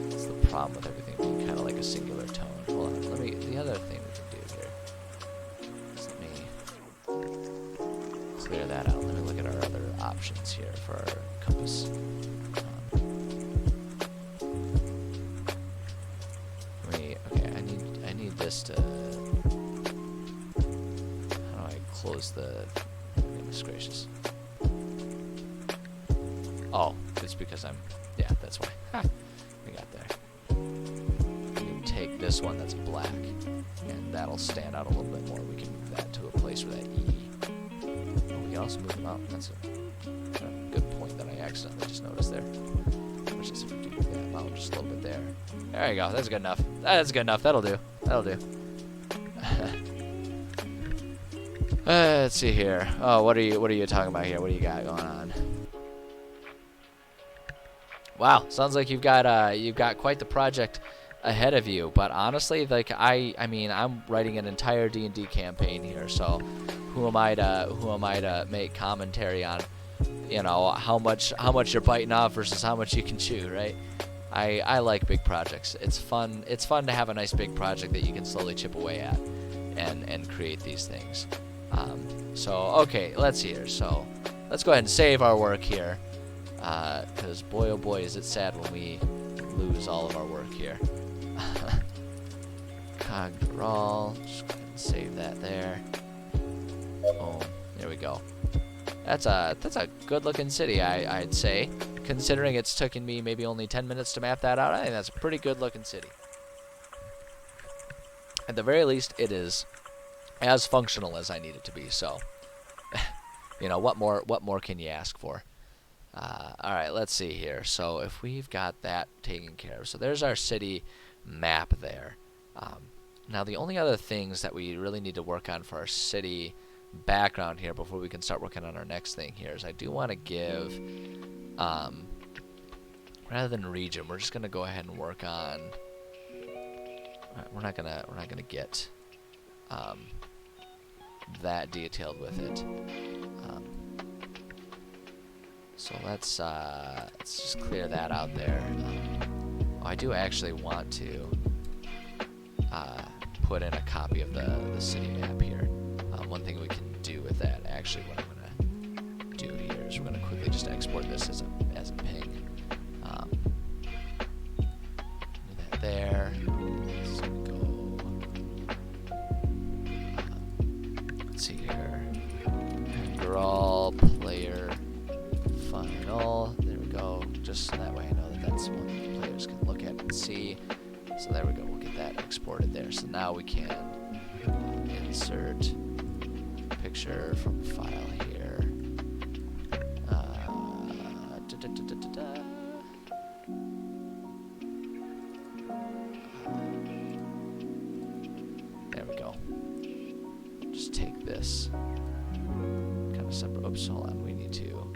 That's the problem with everything being kind of like a singular tone. Hold on, the other thing we can do here is let me clear that out. Let me look at our other options here for our compass. Okay, I need this to... How do I close the... Goodness gracious. Oh, it's because I'm... Yeah, that's why. Ha! We got there. We can take this one that's black, and that'll stand out a little bit more. We can move that to a place where that E... Oh, we can also move them out. That's a good point that I accidentally just noticed there. Which is if we do move that out just a little bit there. There you go. That's good enough. That's good enough. That'll do. That'll do. Let's see here. Oh, what are you talking about here? What do you got going on? Wow, sounds like you've got quite the project ahead of you. But honestly, like I mean, I'm writing an entire D&D campaign here, so who am I to make commentary on, you know, how much you're biting off versus how much you can chew, right? I like big projects. It's fun to have a nice big project that you can slowly chip away at and create these things. So okay, let's see here. So let's go ahead and save our work here, because boy oh boy is it sad when we lose all of our work here. Khagdural, just go ahead and save that there. Boom, there we go. That's a good looking city, I'd say. Considering it's taken me maybe only 10 minutes to map that out, I think that's a pretty good looking city. At the very least, it is as functional as I need it to be. So, you know, what more can you ask for? All right, let's see here. So if we've got that taken care of, so there's our city map there. Now the only other things that we really need to work on for our city background here before we can start working on our next thing here is I do want to give, rather than region, we're just gonna go ahead and work on. We're not gonna get that detailed with it. So let's just clear that out there. I do actually want to put in a copy of the city map here. One thing we can do with that, actually, what I'm gonna do here is we're gonna quickly just export this as a ping. Do that there. So go. Let's see here. Khagdural player null. There we go. Just so that way I know that that's what players can look at and see. So there we go. We'll get that exported there. So now we can insert picture from file here. There we go. Just take this kind of separate. Oops, hold on. We need to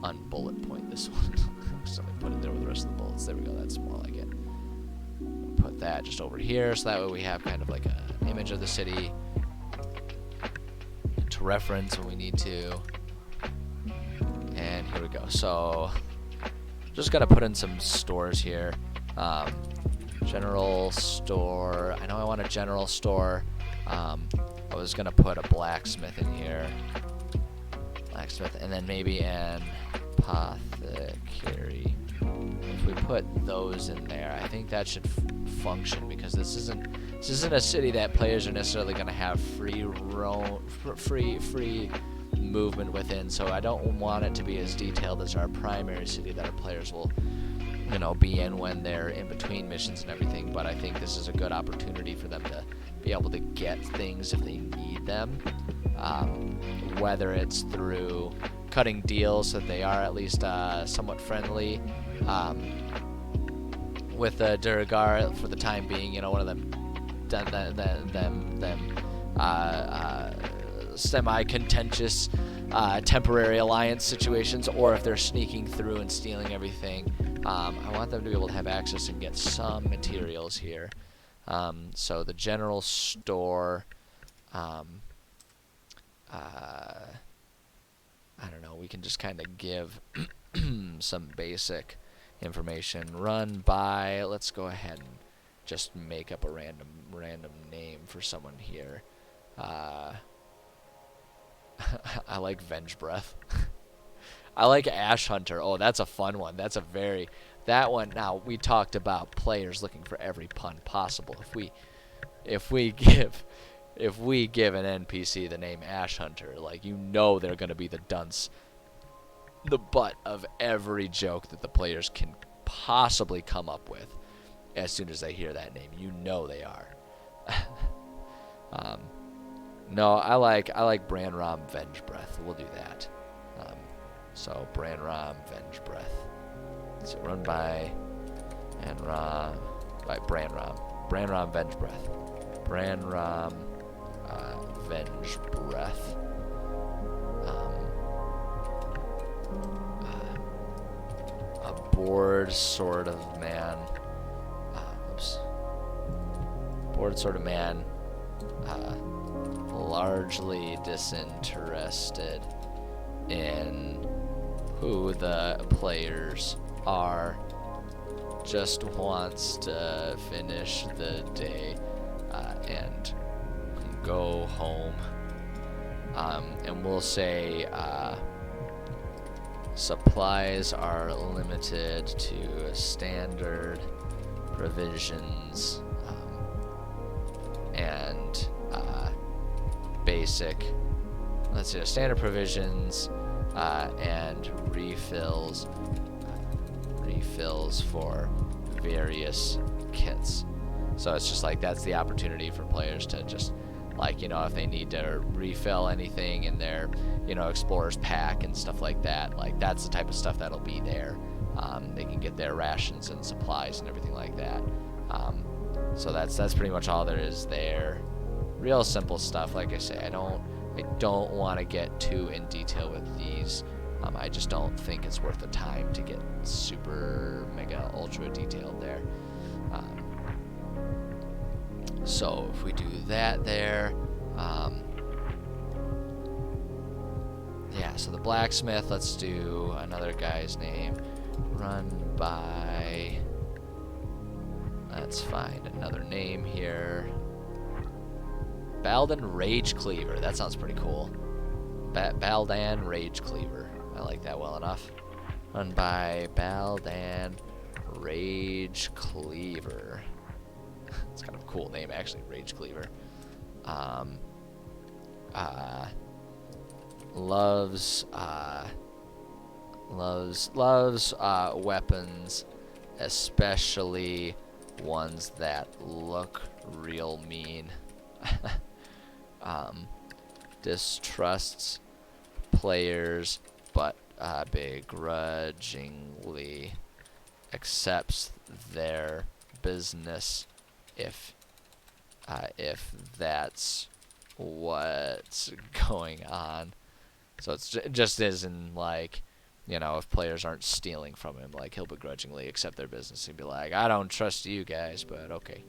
unbullet point this one. So I put it there with the rest of the bullets. There we go. That's more like it. Put that just over here, so that way we have kind of like an image of the city to reference when we need to. And here we go. So just gotta put in some stores here. General store. I know I want a general store. I was gonna put a blacksmith in here. Blacksmith, and then maybe an apothecary. If we put those in there, I think that should function, because this isn't a city that players are necessarily going to have free movement within. So I don't want it to be as detailed as our primary city that our players will, you know, be in when they're in between missions and everything. But I think this is a good opportunity for them to be able to get things if they need them, whether it's through cutting deals so that they are at least somewhat friendly with the Duragar for the time being. You know, one of them semi-contentious temporary alliance situations, or if they're sneaking through and stealing everything. I want them to be able to have access and get some materials here. So the general store, I don't know, we can just kind of give some basic information. Run by, let's go ahead and just make up a random name for someone here. I like Venge Breath. I like Ash Hunter. Oh, that's a fun one. That's a very, that one. Now, we talked about players looking for every pun possible. If we give an NPC the name Ash Hunter, like, you know they're going to be the dunce, the butt of every joke that the players can possibly come up with as soon as they hear that name. You know they are. No, I like Branram Venge Breath. We'll do that. So Branram Venge Breath. So run by Branram Venge Breath. Branram Venge Breath. A bored sort of man. Bored sort of man. Largely disinterested in who the players are. Just wants to finish the day and go home. And we'll say supplies are limited to standard provisions and basic, let's see, standard provisions and refills for various kits. So it's just like, that's the opportunity for players to just, like, you know, if they need to refill anything in their, you know, explorer's pack and stuff like that, like, that's the type of stuff that'll be there. They can get their rations and supplies and everything like that. So that's pretty much all there is there. Real simple stuff. Like I say, I don't want to get too in detail with these. I just don't think it's worth the time to get super mega ultra detailed there. So if we do that there, yeah, so the blacksmith, let's do another guy's name. Run by, let's find another name here. Baldan Rage Cleaver. That sounds pretty cool. Baldan Rage Cleaver. I like that well enough. Run by Baldan Rage Cleaver. It's kind of a cool name, actually, Rage Cleaver. Loves weapons, especially ones that look real mean. Distrusts players, but begrudgingly accepts their business if that's what's going on. So it just isn't like, if players aren't stealing from him, like he'll begrudgingly accept their business and be like, I don't trust you guys, but okay.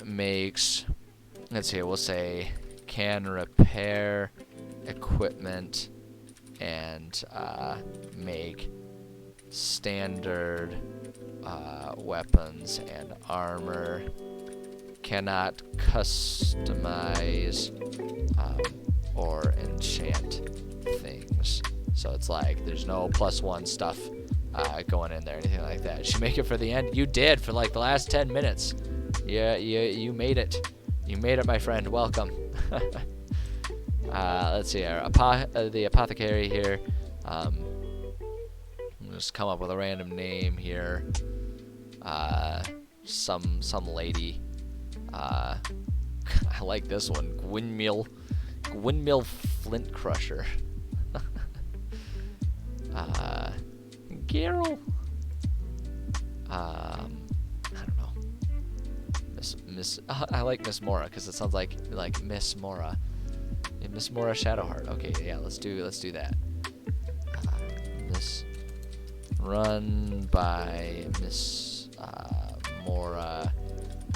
Makes, let's see, we'll say can repair equipment and make standard weapons and armor. Cannot customize or enchant things. So it's like there's no +1 stuff going in there, anything like that. Did you make it for the end? You did, for like the last 10 minutes. Yeah, you made it. You made it, my friend. Welcome. Let's see here. The apothecary here. Just come up with a random name here. Some lady. I like this one. Gwynmill Flint Crusher. Geralt. I don't know. Miss. I like Miss Mora because it sounds like Miss Mora. Yeah, Miss Mora Shadowheart. Okay, yeah, let's do that. Miss. Run by Miss Mora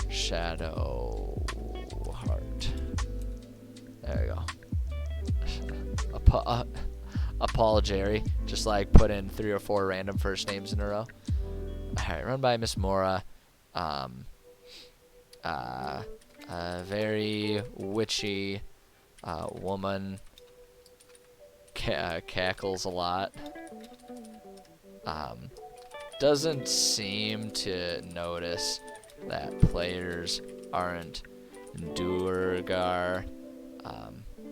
Shadowheart. There we go. Paul Jerry. Just like put in 3 or 4 random first names in a row. Alright, run by Miss Mora. Very witchy woman. Cackles a lot. Doesn't seem to notice that players aren't Duergar.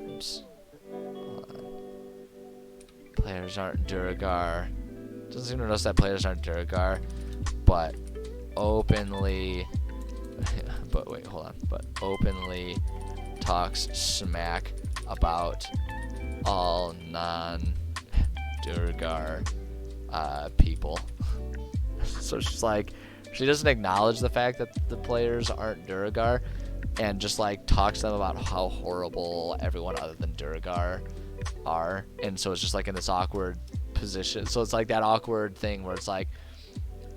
Oops. Hold on. Players aren't Duergar. Doesn't seem to notice that players aren't Duergar, but openly. But wait, hold on. But openly talks smack about all non-Duergar people. So she's like, she doesn't acknowledge the fact that the players aren't Duergar, and just like talks to them about how horrible everyone other than Duergar are. And so it's just like in this awkward position. So it's like that awkward thing where it's like,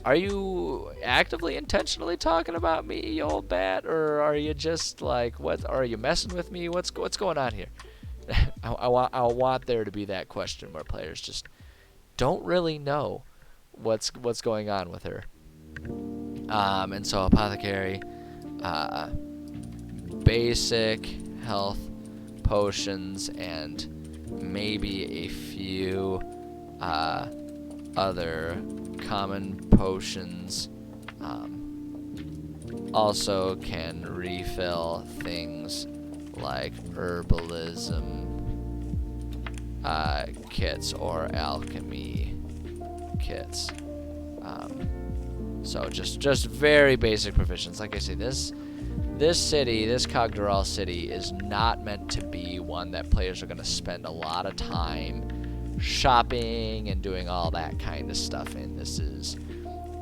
are you actively intentionally talking about me, you old bat, or are you just like, what? Are you messing with me? What's going on here? I want there to be that question where players just don't really know what's going on with her. And so apothecary, basic health potions and maybe a few other common potions. Also can refill things like herbalism kits or alchemy kits. So just very basic provisions. Like I say, this city, this Khagdural city, is not meant to be one that players are going to spend a lot of time shopping and doing all that kind of stuff in. This is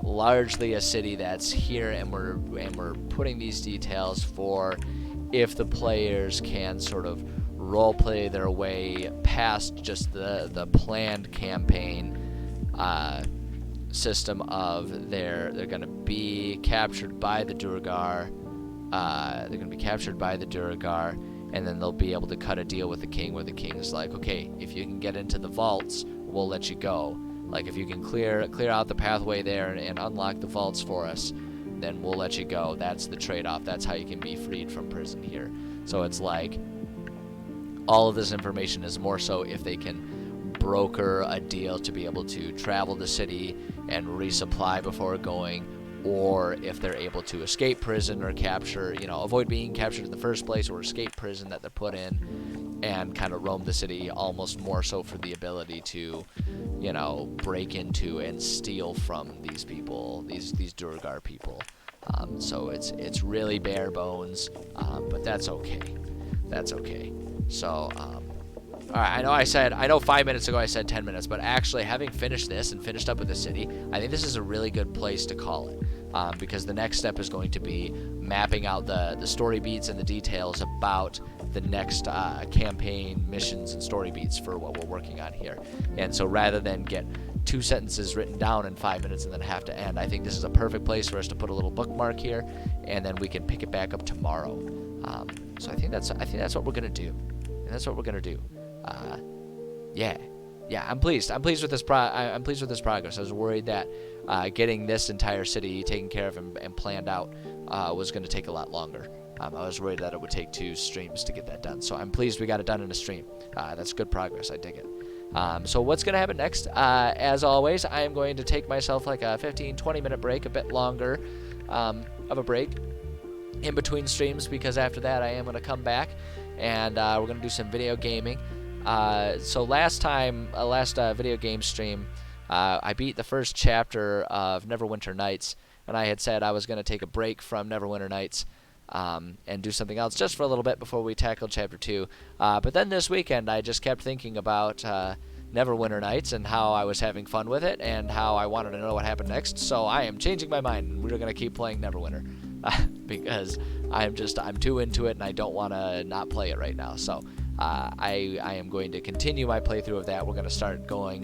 largely a city that's here, and we're putting these details for if the players can sort of roleplay their way past just the planned campaign system of they're going to be captured by the Duergar. They're going to be captured by the Duergar, and then they'll be able to cut a deal with the king where the king's like, okay, if you can get into the vaults, we'll let you go. Like, if you can clear out the pathway there and unlock the vaults for us, then we'll let you go. That's the trade-off. That's how you can be freed from prison here. So it's like all of this information is more so if they can broker a deal to be able to travel the city and resupply before going, or if they're able to escape prison or capture, avoid being captured in the first place, or escape prison that they're put in, and kind of roam the city almost more so for the ability to, you know, break into and steal from these people, these Durgar people. So it's really bare bones, but that's okay. That's okay. So, all right, I know 5 minutes ago I said 10 minutes, but actually having finished this and finished up with the city, I think this is a really good place to call it, because the next step is going to be mapping out the story beats and the details about the next campaign missions and story beats for what we're working on here. And so rather than get 2 sentences written down in 5 minutes and then have to end, I think this is a perfect place for us to put a little bookmark here, and then we can pick it back up tomorrow. So I think that's what we're gonna do, and that's what we're gonna do. Yeah, I'm pleased. I'm pleased with this progress. I was worried that getting this entire city taken care of and planned out was going to take a lot longer. I was worried that it would take 2 streams to get that done. So I'm pleased we got it done in a stream. That's good progress. I dig it. So what's going to happen next? As always, I am going to take myself like a 15-20 minute break, a bit longer of a break in between streams, because after that I am going to come back and we're going to do some video gaming. So last video game stream, I beat the first chapter of Neverwinter Nights, and I had said I was going to take a break from Neverwinter Nights and do something else just for a little bit before we tackled chapter 2. But then this weekend I just kept thinking about Neverwinter Nights and how I was having fun with it and how I wanted to know what happened next. So I am changing my mind, and we're going to keep playing Neverwinter because I'm too into it and I don't want to not play it right now. So I am going to continue my playthrough of that. We're going to start going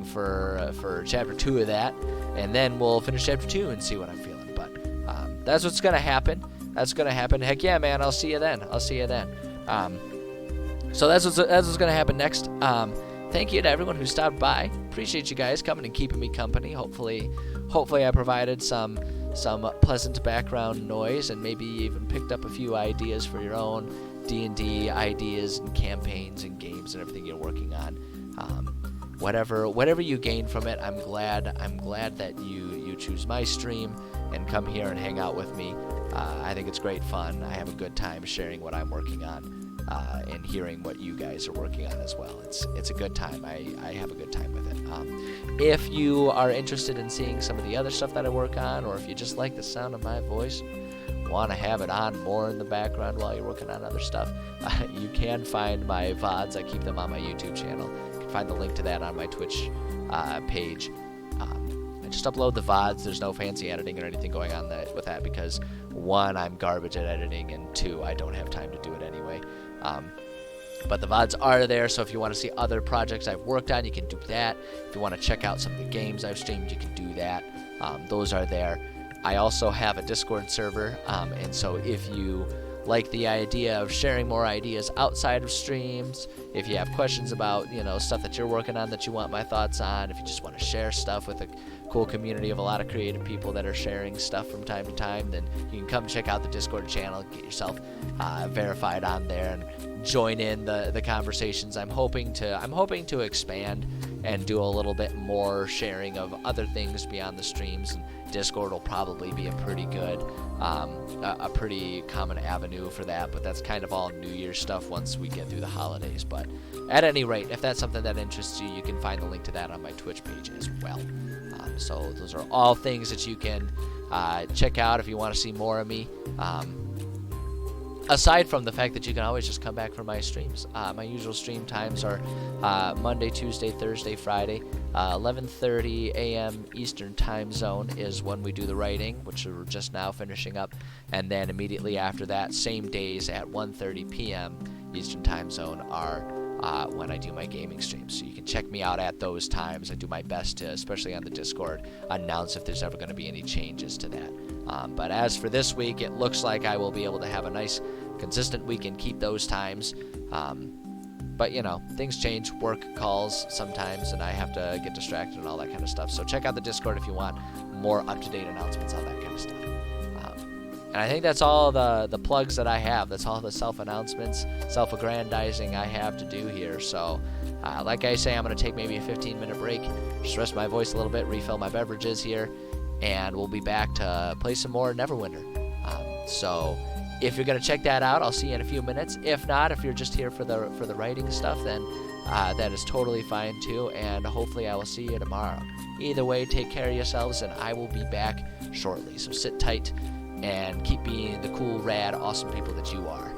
for chapter 2 of that, and then we'll finish chapter 2 and see what I'm feeling. But that's what's going to happen. That's going to happen. Heck yeah, man. I'll see you then. So that's what's going to happen next. Thank you to everyone who stopped by. Appreciate you guys coming and keeping me company. Hopefully I provided some pleasant background noise and maybe even picked up a few ideas for your own D&D ideas and campaigns and games and everything you're working on. Whatever you gain from it, I'm glad that you choose my stream and come here and hang out with me. I think it's great fun. I have a good time sharing what I'm working on and hearing what you guys are working on as well. It's a good time. I have a good time with it. If you are interested in seeing some of the other stuff that I work on, or if you just like the sound of my voice, want to have it on more in the background while you're working on other stuff, you can find my VODs. I keep them on my YouTube channel. You can find the link to that on my Twitch page. I just upload the VODs. There's no fancy editing or anything going on with that because 1, I'm garbage at editing, and 2, I don't have time to do it anyway. But the VODs are there, so if you want to see other projects I've worked on, you can do that. If you want to check out some of the games I've streamed, you can do that. Those are there. I also have a Discord server, and so if you like the idea of sharing more ideas outside of streams, if you have questions about, stuff that you're working on that you want my thoughts on, if you just want to share stuff with a cool community of a lot of creative people that are sharing stuff from time to time, then you can come check out the Discord channel, get yourself verified on there, and join in the conversations. I'm hoping to expand and do a little bit more sharing of other things beyond the streams, and Discord will probably be a pretty good, a pretty common avenue for that, but that's kind of all New Year's stuff once we get through the holidays. But at any rate, if that's something that interests you, you can find the link to that on my Twitch page as well. So those are all things that you can check out if you want to see more of me. Aside from the fact that you can always just come back for my streams. My usual stream times are Monday, Tuesday, Thursday, Friday. 11:30 a.m. Eastern Time Zone is when we do the writing, which we're just now finishing up. And then immediately after that, same days at 1:30 p.m. Eastern Time Zone are when I do my gaming streams. So you can check me out at those times. I do my best to, especially on the Discord, announce if there's ever going to be any changes to that. But as for this week, it looks like I will be able to have a nice, consistent week and keep those times. But, things change. Work calls sometimes, and I have to get distracted and all that kind of stuff. So check out the Discord if you want more up-to-date announcements, all that kind of stuff. And I think that's all the plugs that I have. That's all the self-announcements, self-aggrandizing I have to do here. So, like I say, I'm going to take maybe a 15-minute break, just rest my voice a little bit, refill my beverages here, and we'll be back to play some more Neverwinter. So, if you're gonna check that out, I'll see you in a few minutes. If not, if you're just here for the writing stuff, then that is totally fine too. And hopefully I will see you tomorrow. Either way, take care of yourselves, and I will be back shortly. So sit tight and keep being the cool, rad, awesome people that you are.